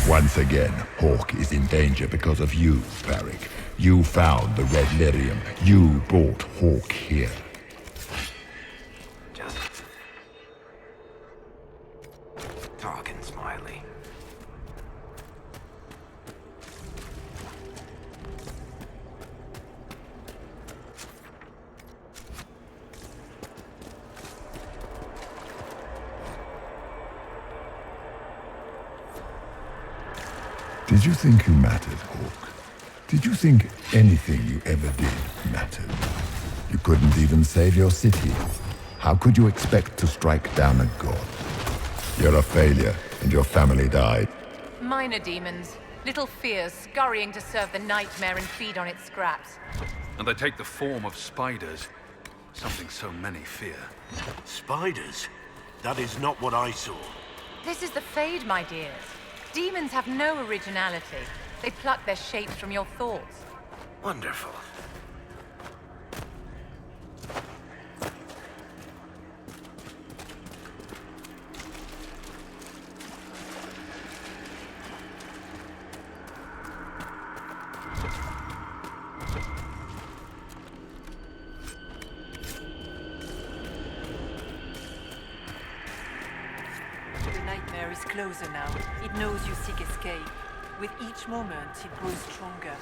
Once again, Hawk is in danger because of you, Varric. You found the Red Lyrium. You brought Hawk here. Just talking, Smiley. Did you think you mattered, Hawk? Did you think anything you ever did mattered? You couldn't even save your city. How could you expect to strike down a god? You're a failure, and your family died. Minor demons. Little fears scurrying to serve the nightmare and feed on its scraps. And they take the form of spiders. Something so many fear. Spiders? That is not what I saw. This is the Fade, my dears. Demons have no originality. They pluck their shapes from your thoughts. Wonderful. The nightmare is closer now. It knows you seek escape. With each moment, it grows stronger.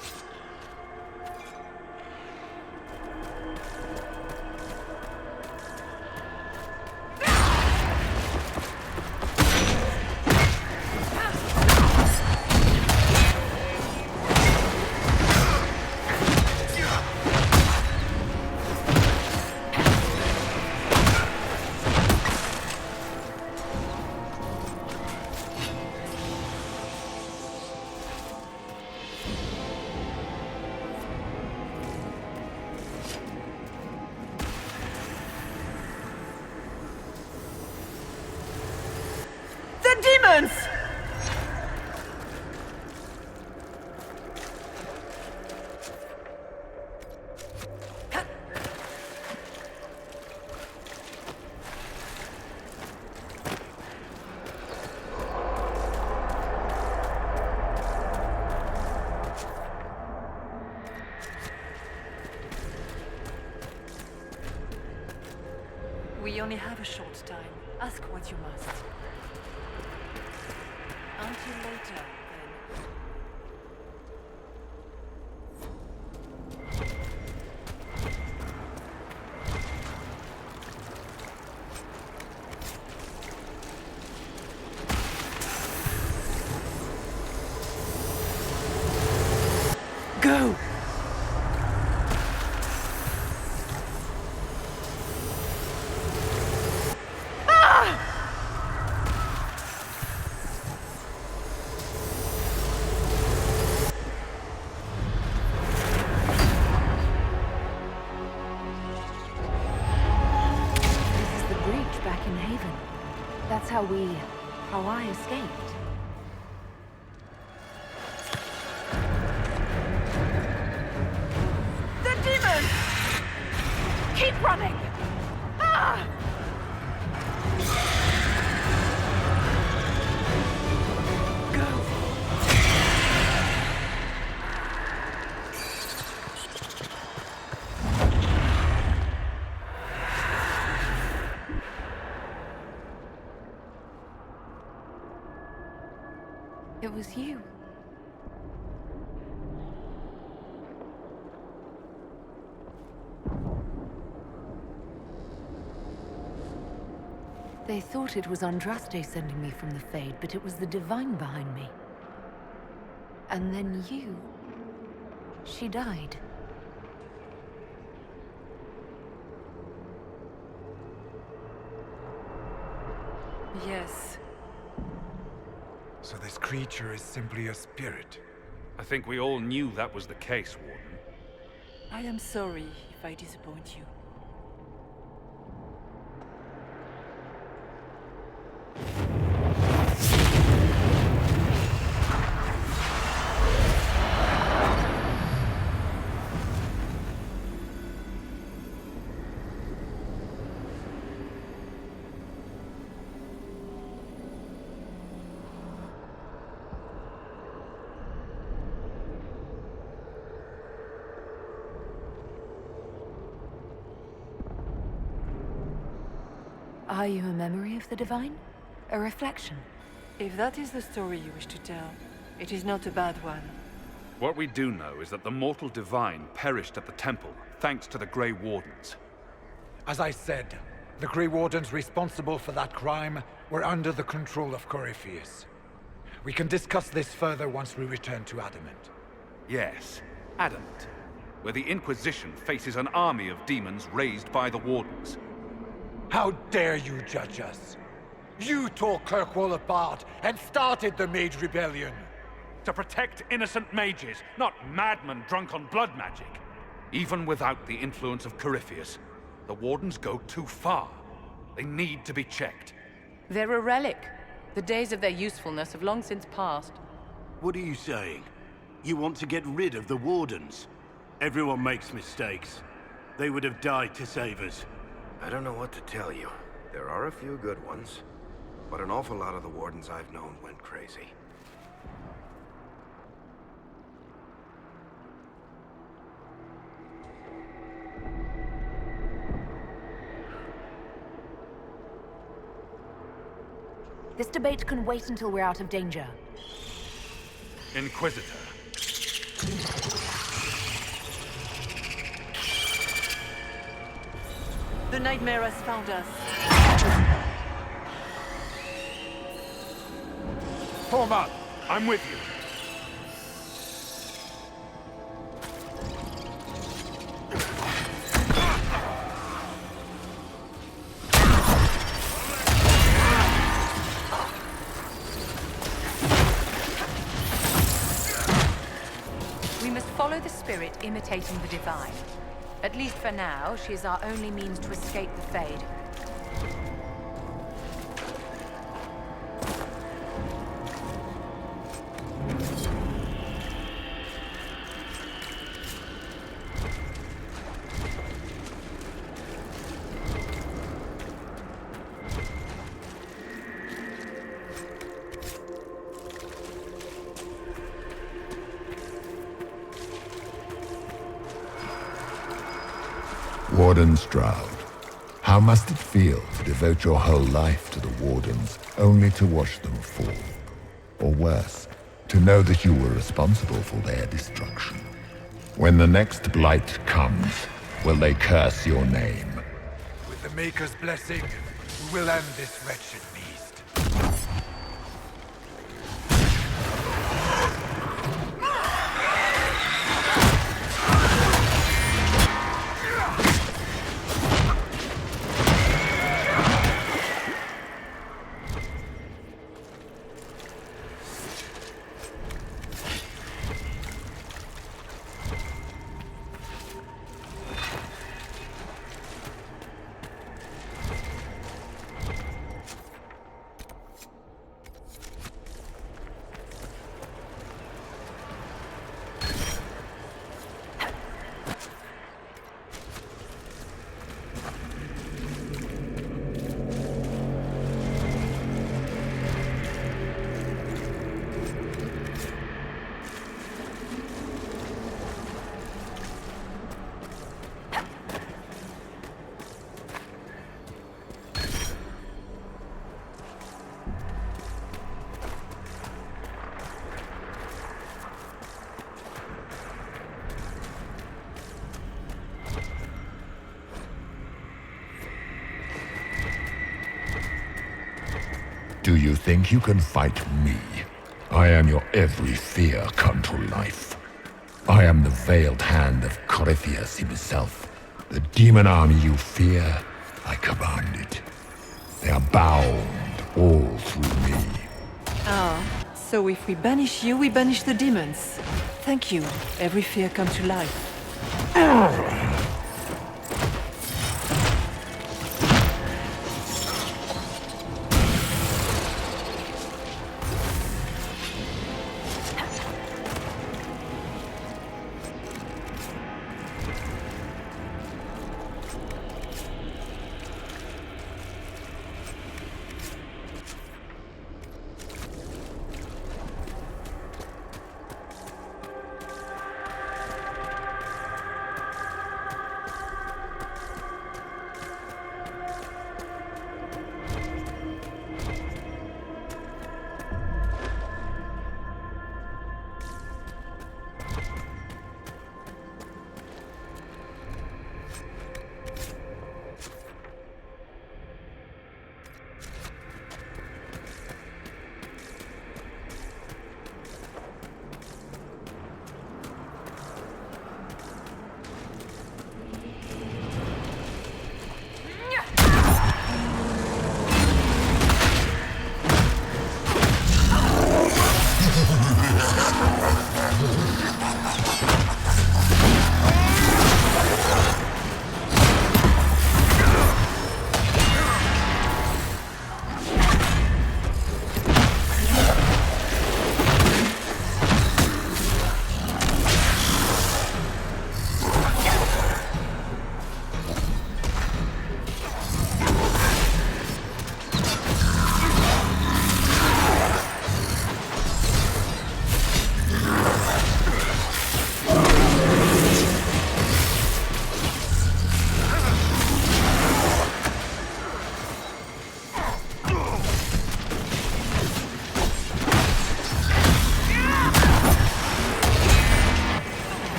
Demons! We only have a short time. Ask what you must. Until later, then. Go! Back in Haven. That's how I escaped. The demons! Keep running! Ah! It was you. They thought it was Andraste sending me from the Fade, but it was the Divine behind me. And then you... She died. Yes. So this creature is simply a spirit? I think we all knew that was the case, Warden. I am sorry if I disappoint you. Are you a memory of the Divine? A reflection? If that is the story you wish to tell, it is not a bad one. What we do know is that the mortal divine perished at the temple, thanks to the Grey Wardens. As I said, the Grey Wardens responsible for that crime were under the control of Corypheus. We can discuss this further once we return to Adamant. Yes, Adamant, where the Inquisition faces an army of demons raised by the Wardens. How dare you judge us? You tore Kirkwall apart and started the Mage Rebellion. To protect innocent mages, not madmen drunk on blood magic. Even without the influence of Corypheus, the Wardens go too far. They need to be checked. They're a relic. The days of their usefulness have long since passed. What are you saying? You want to get rid of the Wardens? Everyone makes mistakes. They would have died to save us. I don't know what to tell you. There are a few good ones, but an awful lot of the Wardens I've known went crazy. This debate can wait until we're out of danger. Inquisitor. The nightmare has found us. Form up! I'm with you. We must follow the spirit imitating the Divine. At least for now, she is our only means to escape the Fade. Warden Stroud, how must it feel to devote your whole life to the Wardens, only to watch them fall? Or worse, to know that you were responsible for their destruction? When the next blight comes, will they curse your name? With the Maker's blessing, we will end this wretched beast. Do you think you can fight me? I am your every fear come to life. I am the veiled hand of Corypheus himself. The demon army you fear, I command it. They are bound all through me. Ah, so if we banish you, we banish the demons. Thank you. Every fear come to life.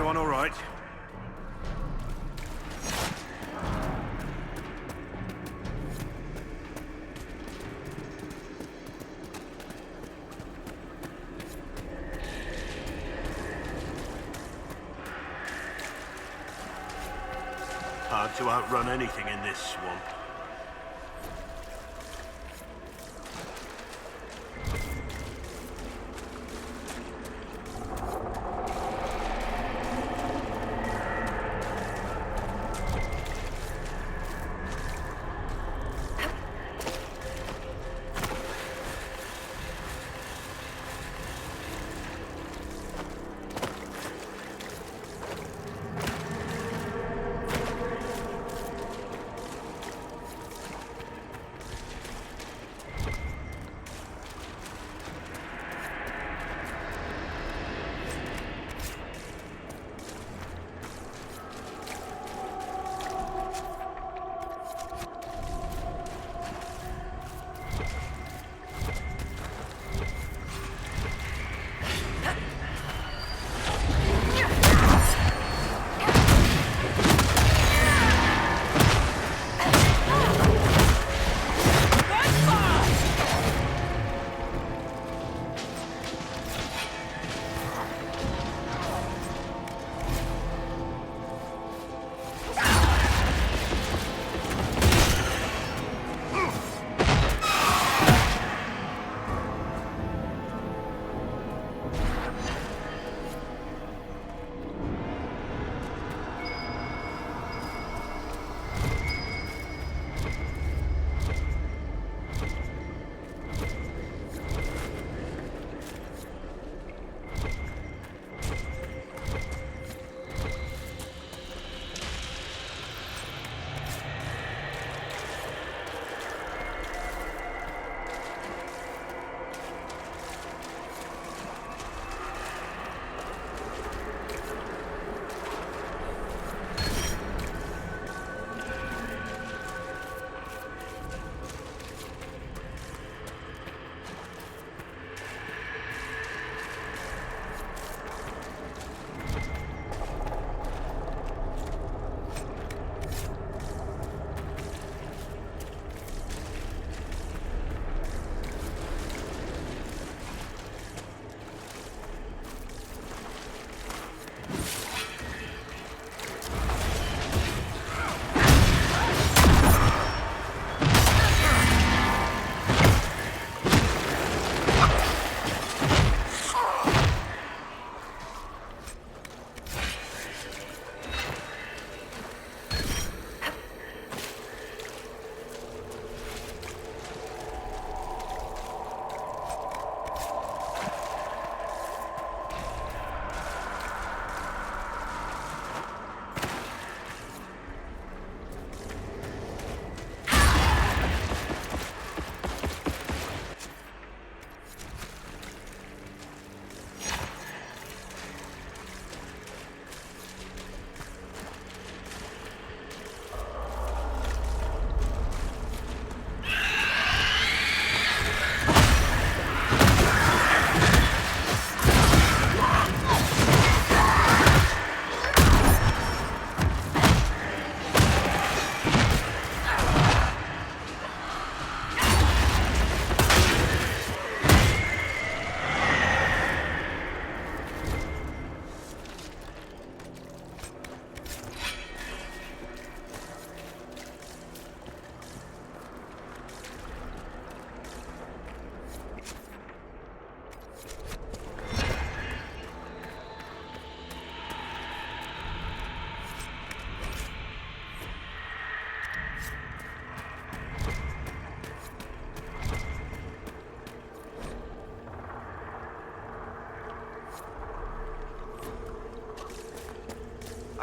Everyone all right? Hard to outrun anything in this swamp.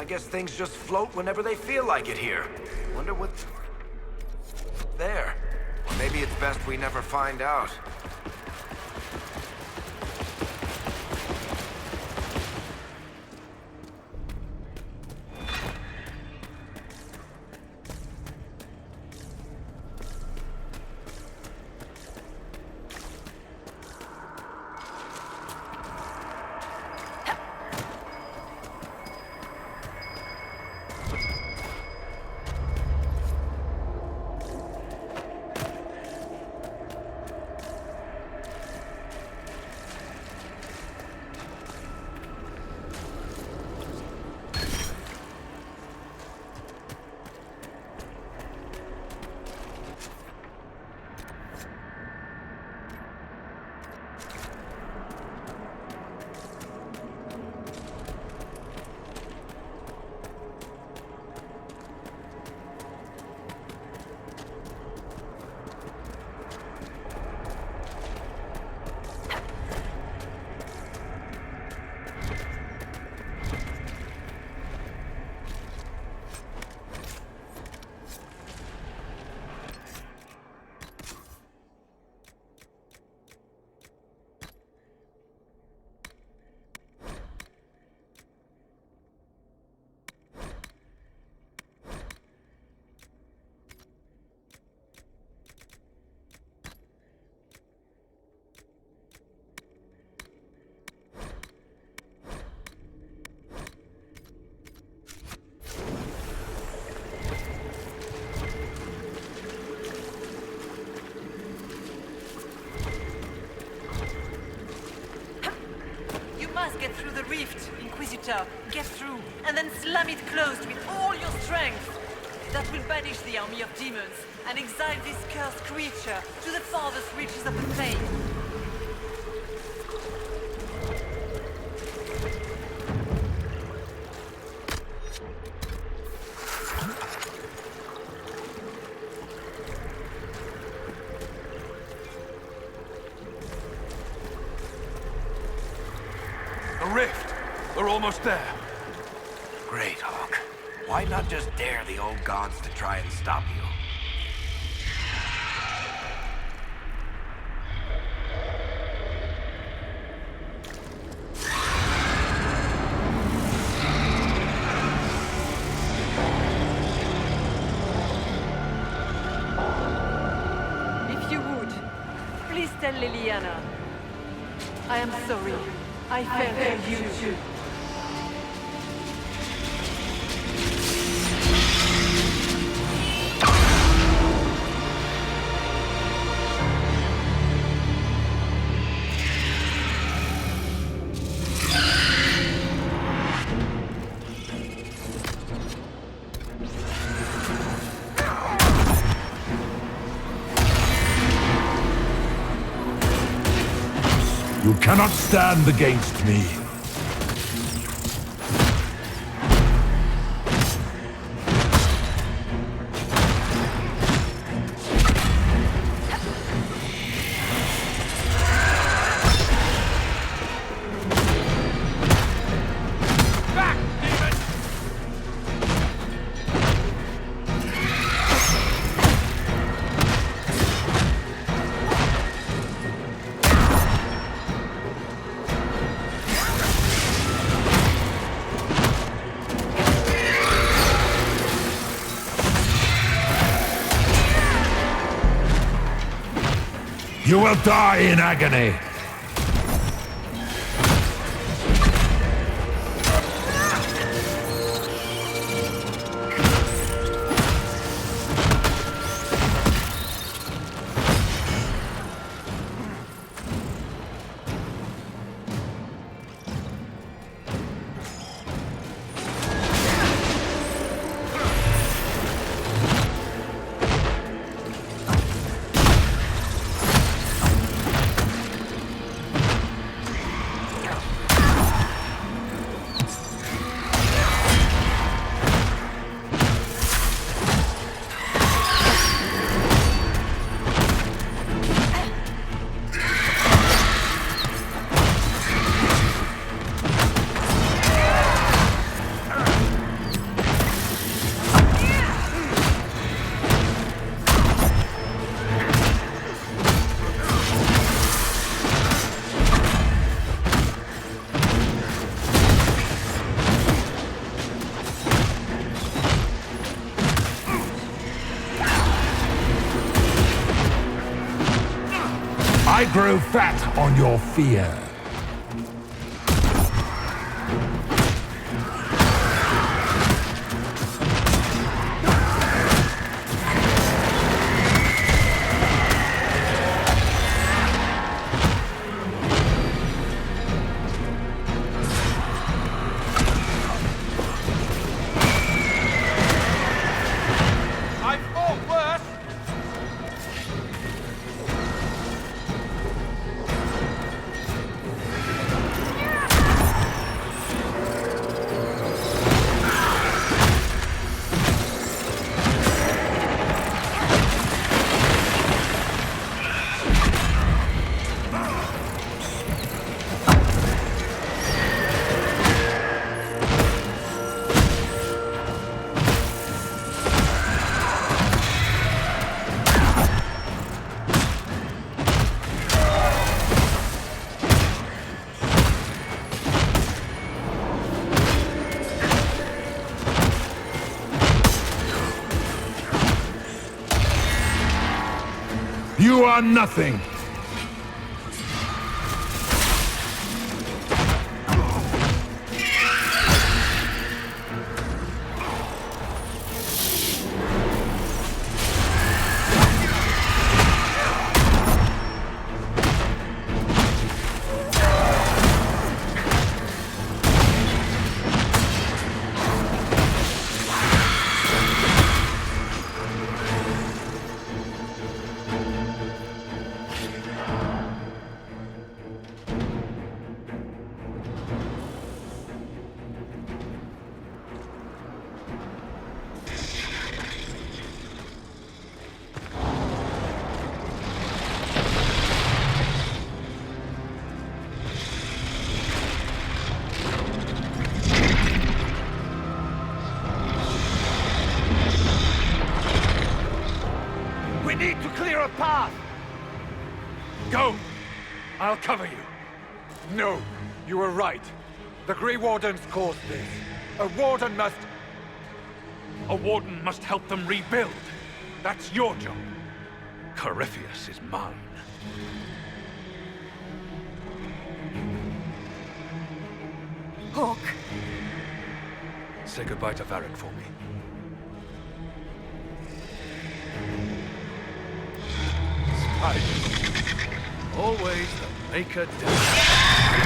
I guess things just float whenever they feel like it here. Wonder what... There. Or maybe it's best we never find out. portal, get through, and then slam it closed with all your strength. That will banish the army of demons and exile this cursed creature to the farthest reaches of the Fade. A rift! We're almost there. Great, Hawk. Why not just dare the old gods to try and stop you? If you would, please tell Liliana. I am sorry. I failed you too. You cannot stand against me. You will die in agony. I grow fat on your fear. You are nothing. need to clear a path! Go! I'll cover you. No, you were right. The Grey Wardens caused this. A Warden must... A Warden must help them rebuild. That's your job. Corypheus is mine. Hawk. Say goodbye to Varric for me. Spider. Always the maker down.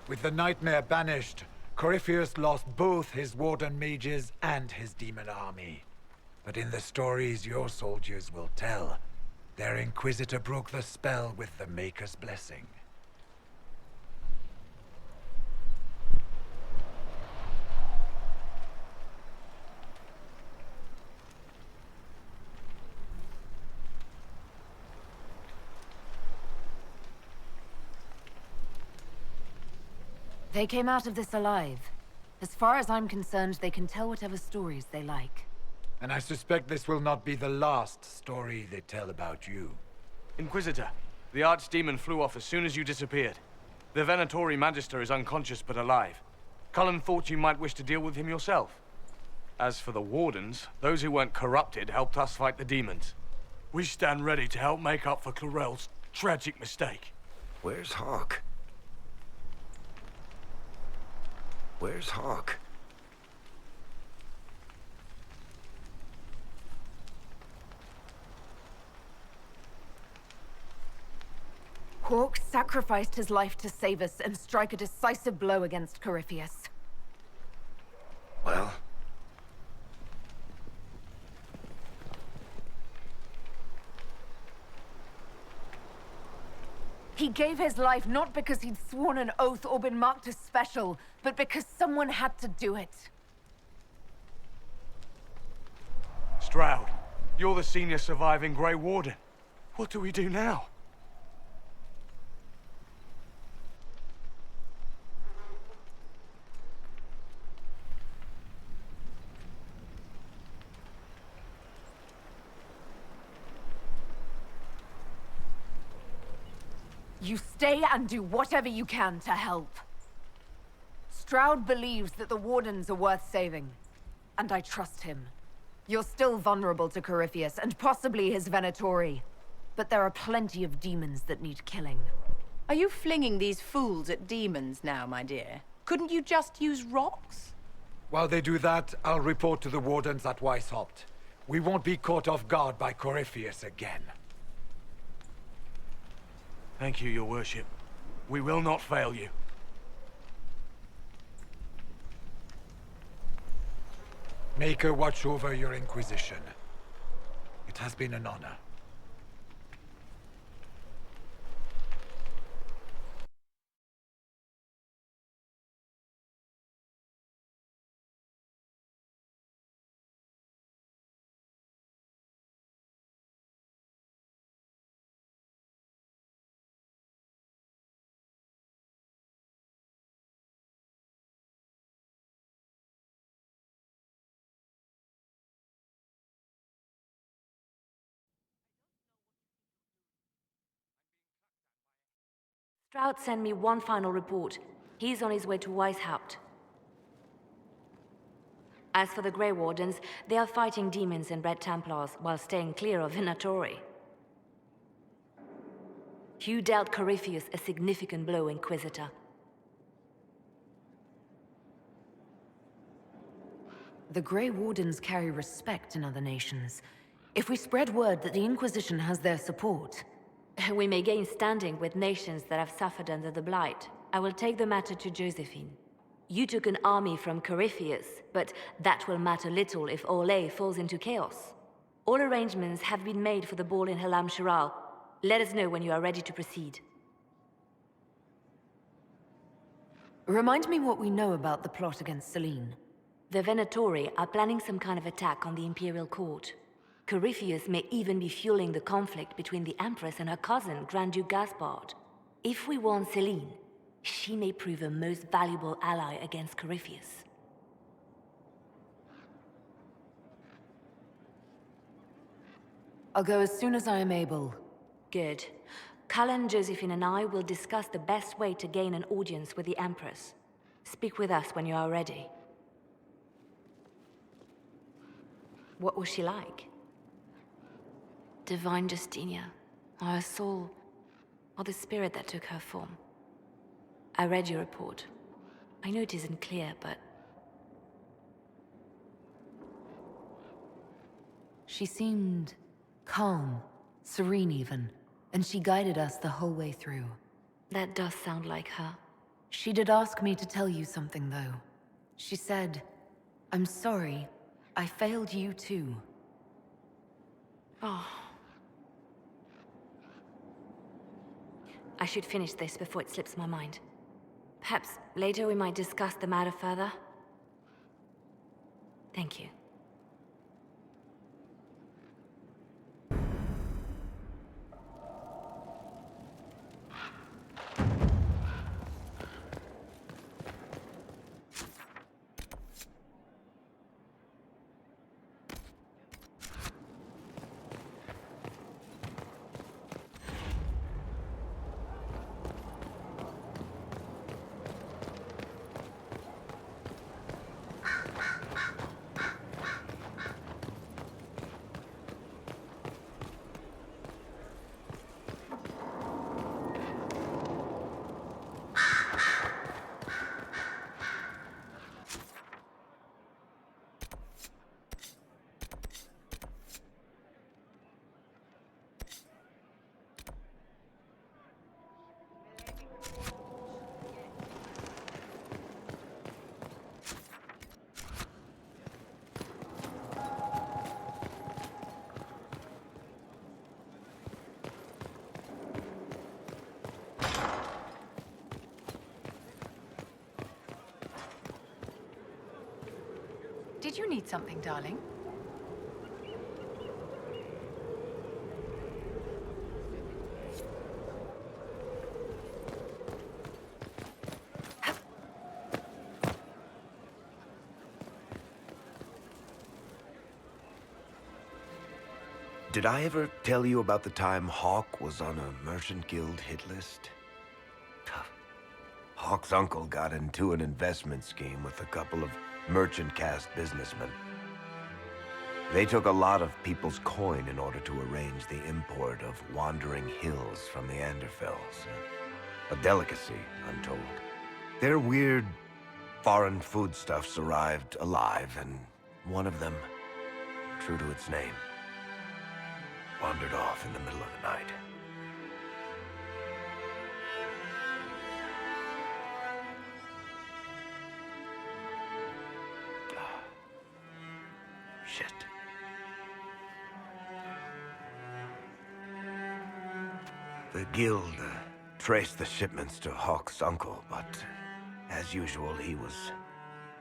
With the nightmare banished, Corypheus lost both his Warden mages and his demon army. But in the stories your soldiers will tell, their Inquisitor broke the spell with the Maker's blessing. They came out of this alive. As far as I'm concerned, they can tell whatever stories they like. And I suspect this will not be the last story they tell about you. Inquisitor, the Archdemon flew off as soon as you disappeared. The Venatori Magister is unconscious but alive. Cullen thought you might wish to deal with him yourself. As for the Wardens, those who weren't corrupted helped us fight the demons. We stand ready to help make up for Clarel's tragic mistake. Where's Hawk? Where's Hawk? Hawk sacrificed his life to save us and strike a decisive blow against Corypheus. Well? He gave his life not because he'd sworn an oath or been marked as special, but because someone had to do it. Stroud, you're the senior surviving Grey Warden. What do we do now? You stay and do whatever you can to help. Stroud believes that the Wardens are worth saving, and I trust him. You're still vulnerable to Corypheus, and possibly his Venatori, but there are plenty of demons that need killing. Are you flinging these fools at demons now, my dear? Couldn't you just use rocks? While they do that, I'll report to the Wardens at Weishaupt. We won't be caught off guard by Corypheus again. Thank you, your worship. We will not fail you. Maker watch over your Inquisition. It has been an honor. Stroud sent me one final report. He's on his way to Weishaupt. As for the Grey Wardens, they are fighting demons and Red Templars while staying clear of Venatori. You dealt Corypheus a significant blow, Inquisitor. The Grey Wardens carry respect in other nations. If we spread word that the Inquisition has their support... We may gain standing with nations that have suffered under the Blight. I will take the matter to Josephine. You took an army from Corypheus, but that will matter little if Orlais falls into chaos. All arrangements have been made for the ball in Halam Shiral. Let us know when you are ready to proceed. Remind me what we know about the plot against Selene. The Venatori are planning some kind of attack on the Imperial Court. Corypheus may even be fueling the conflict between the Empress and her cousin, Grand Duke Gaspard. If we warn Selene, she may prove a most valuable ally against Corypheus. I'll go as soon as I am able. Good. Cullen, Josephine and I will discuss the best way to gain an audience with the Empress. Speak with us when you are ready. What was she like? Divine Justinia, or her soul, or the spirit that took her form. I read your report. I know it isn't clear, but... She seemed calm, serene even, and she guided us the whole way through. That does sound like her. She did ask me to tell you something, though. She said, "I'm sorry, I failed you too." Oh. I should finish this before it slips my mind. Perhaps later we might discuss the matter further. Thank you. Did you need something, darling? Did I ever tell you about the time Hawk was on a Merchant Guild hit list? Hawk's uncle got into an investment scheme with a couple of merchant caste businessmen. They took a lot of people's coin in order to arrange the import of wandering hills from the Anderfells. A delicacy, I'm told. Their weird foreign foodstuffs arrived alive, and one of them, true to its name, wandered off in the middle of the night. Shit. The guild traced the shipments to Hawk's uncle, but as usual, he was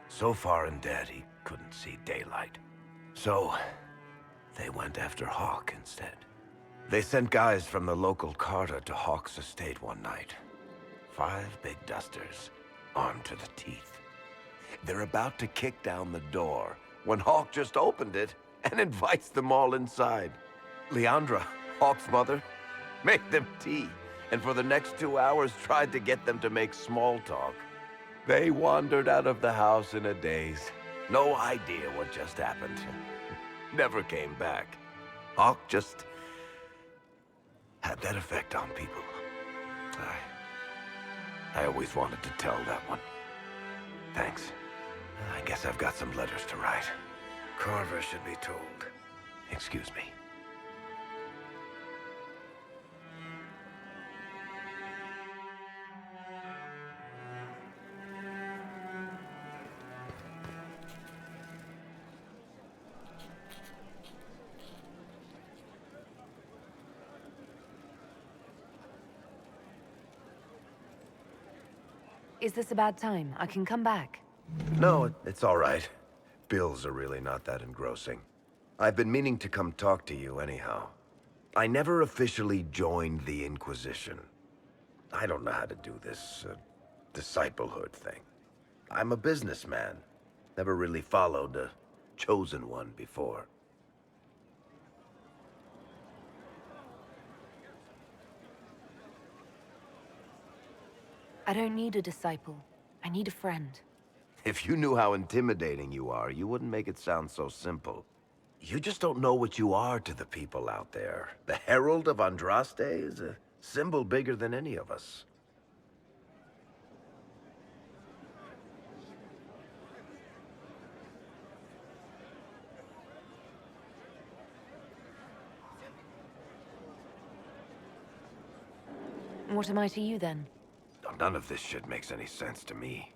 so far in debt he couldn't see daylight. So, they went after Hawk instead. They sent guys from the local carter to Hawk's estate one night. 5 big dusters, armed to the teeth. They're about to kick down the door when Hawk just opened it and invites them all inside. Leandra, Hawk's mother, made them tea and for the next 2 hours tried to get them to make small talk. They wandered out of the house in a daze. No idea what just happened. Never came back. Hawk just had that effect on people. I always wanted to tell that one. Thanks. I guess I've got some letters to write. Carver should be told. Excuse me. Is this a bad time? I can come back. No, it's all right. Bills are really not that engrossing. I've been meaning to come talk to you anyhow. I never officially joined the Inquisition. I don't know how to do this, disciplehood thing. I'm a businessman. Never really followed a chosen one before. I don't need a disciple. I need a friend. If you knew how intimidating you are, you wouldn't make it sound so simple. You just don't know what you are to the people out there. The Herald of Andraste is a symbol bigger than any of us. What am I to you, then? None of this shit makes any sense to me.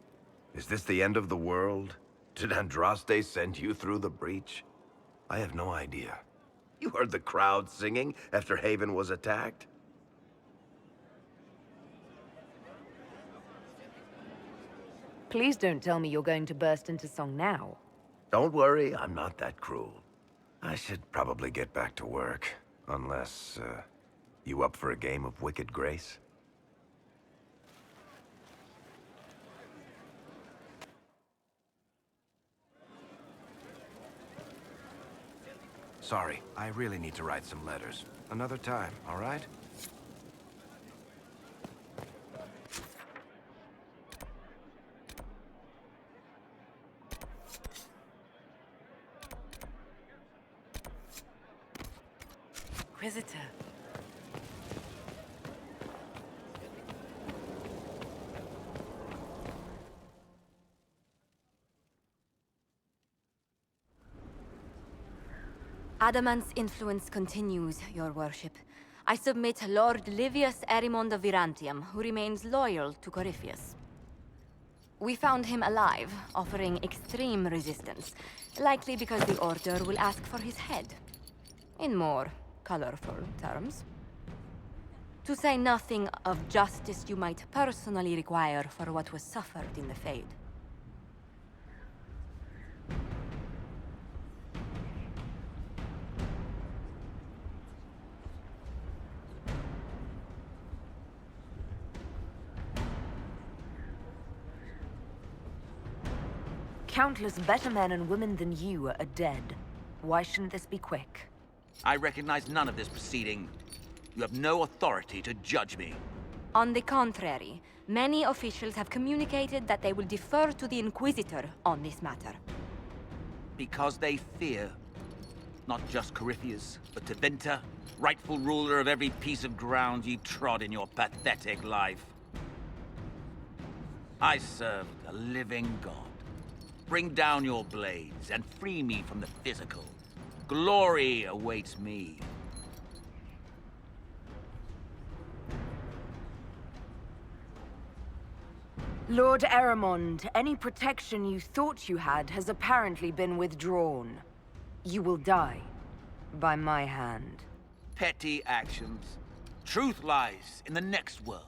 Is this the end of the world? Did Andraste send you through the breach? I have no idea. You heard the crowd singing after Haven was attacked? Please don't tell me you're going to burst into song now. Don't worry, I'm not that cruel. I should probably get back to work. Unless, you up for a game of Wicked Grace? Sorry, I really need to write some letters. Another time, all right? Inquisitor. Adamant's influence continues, your worship. I submit Lord Livius Erimond of Virantium, who remains loyal to Corypheus. We found him alive, offering extreme resistance, likely because the Order will ask for his head. In more colorful terms. To say nothing of justice you might personally require for what was suffered in the Fade. Countless better men and women than you are dead. Why shouldn't this be quick? I recognize none of this proceeding. You have no authority to judge me. On the contrary, many officials have communicated that they will defer to the Inquisitor on this matter. Because they fear. Not just Corypheus, but Tevinter, rightful ruler of every piece of ground you trod in your pathetic life. I serve the living God. Bring down your blades and free me from the physical. Glory awaits me. Lord Erimond, any protection you thought you had has apparently been withdrawn. You will die. By my hand. Petty actions. Truth lies in the next world.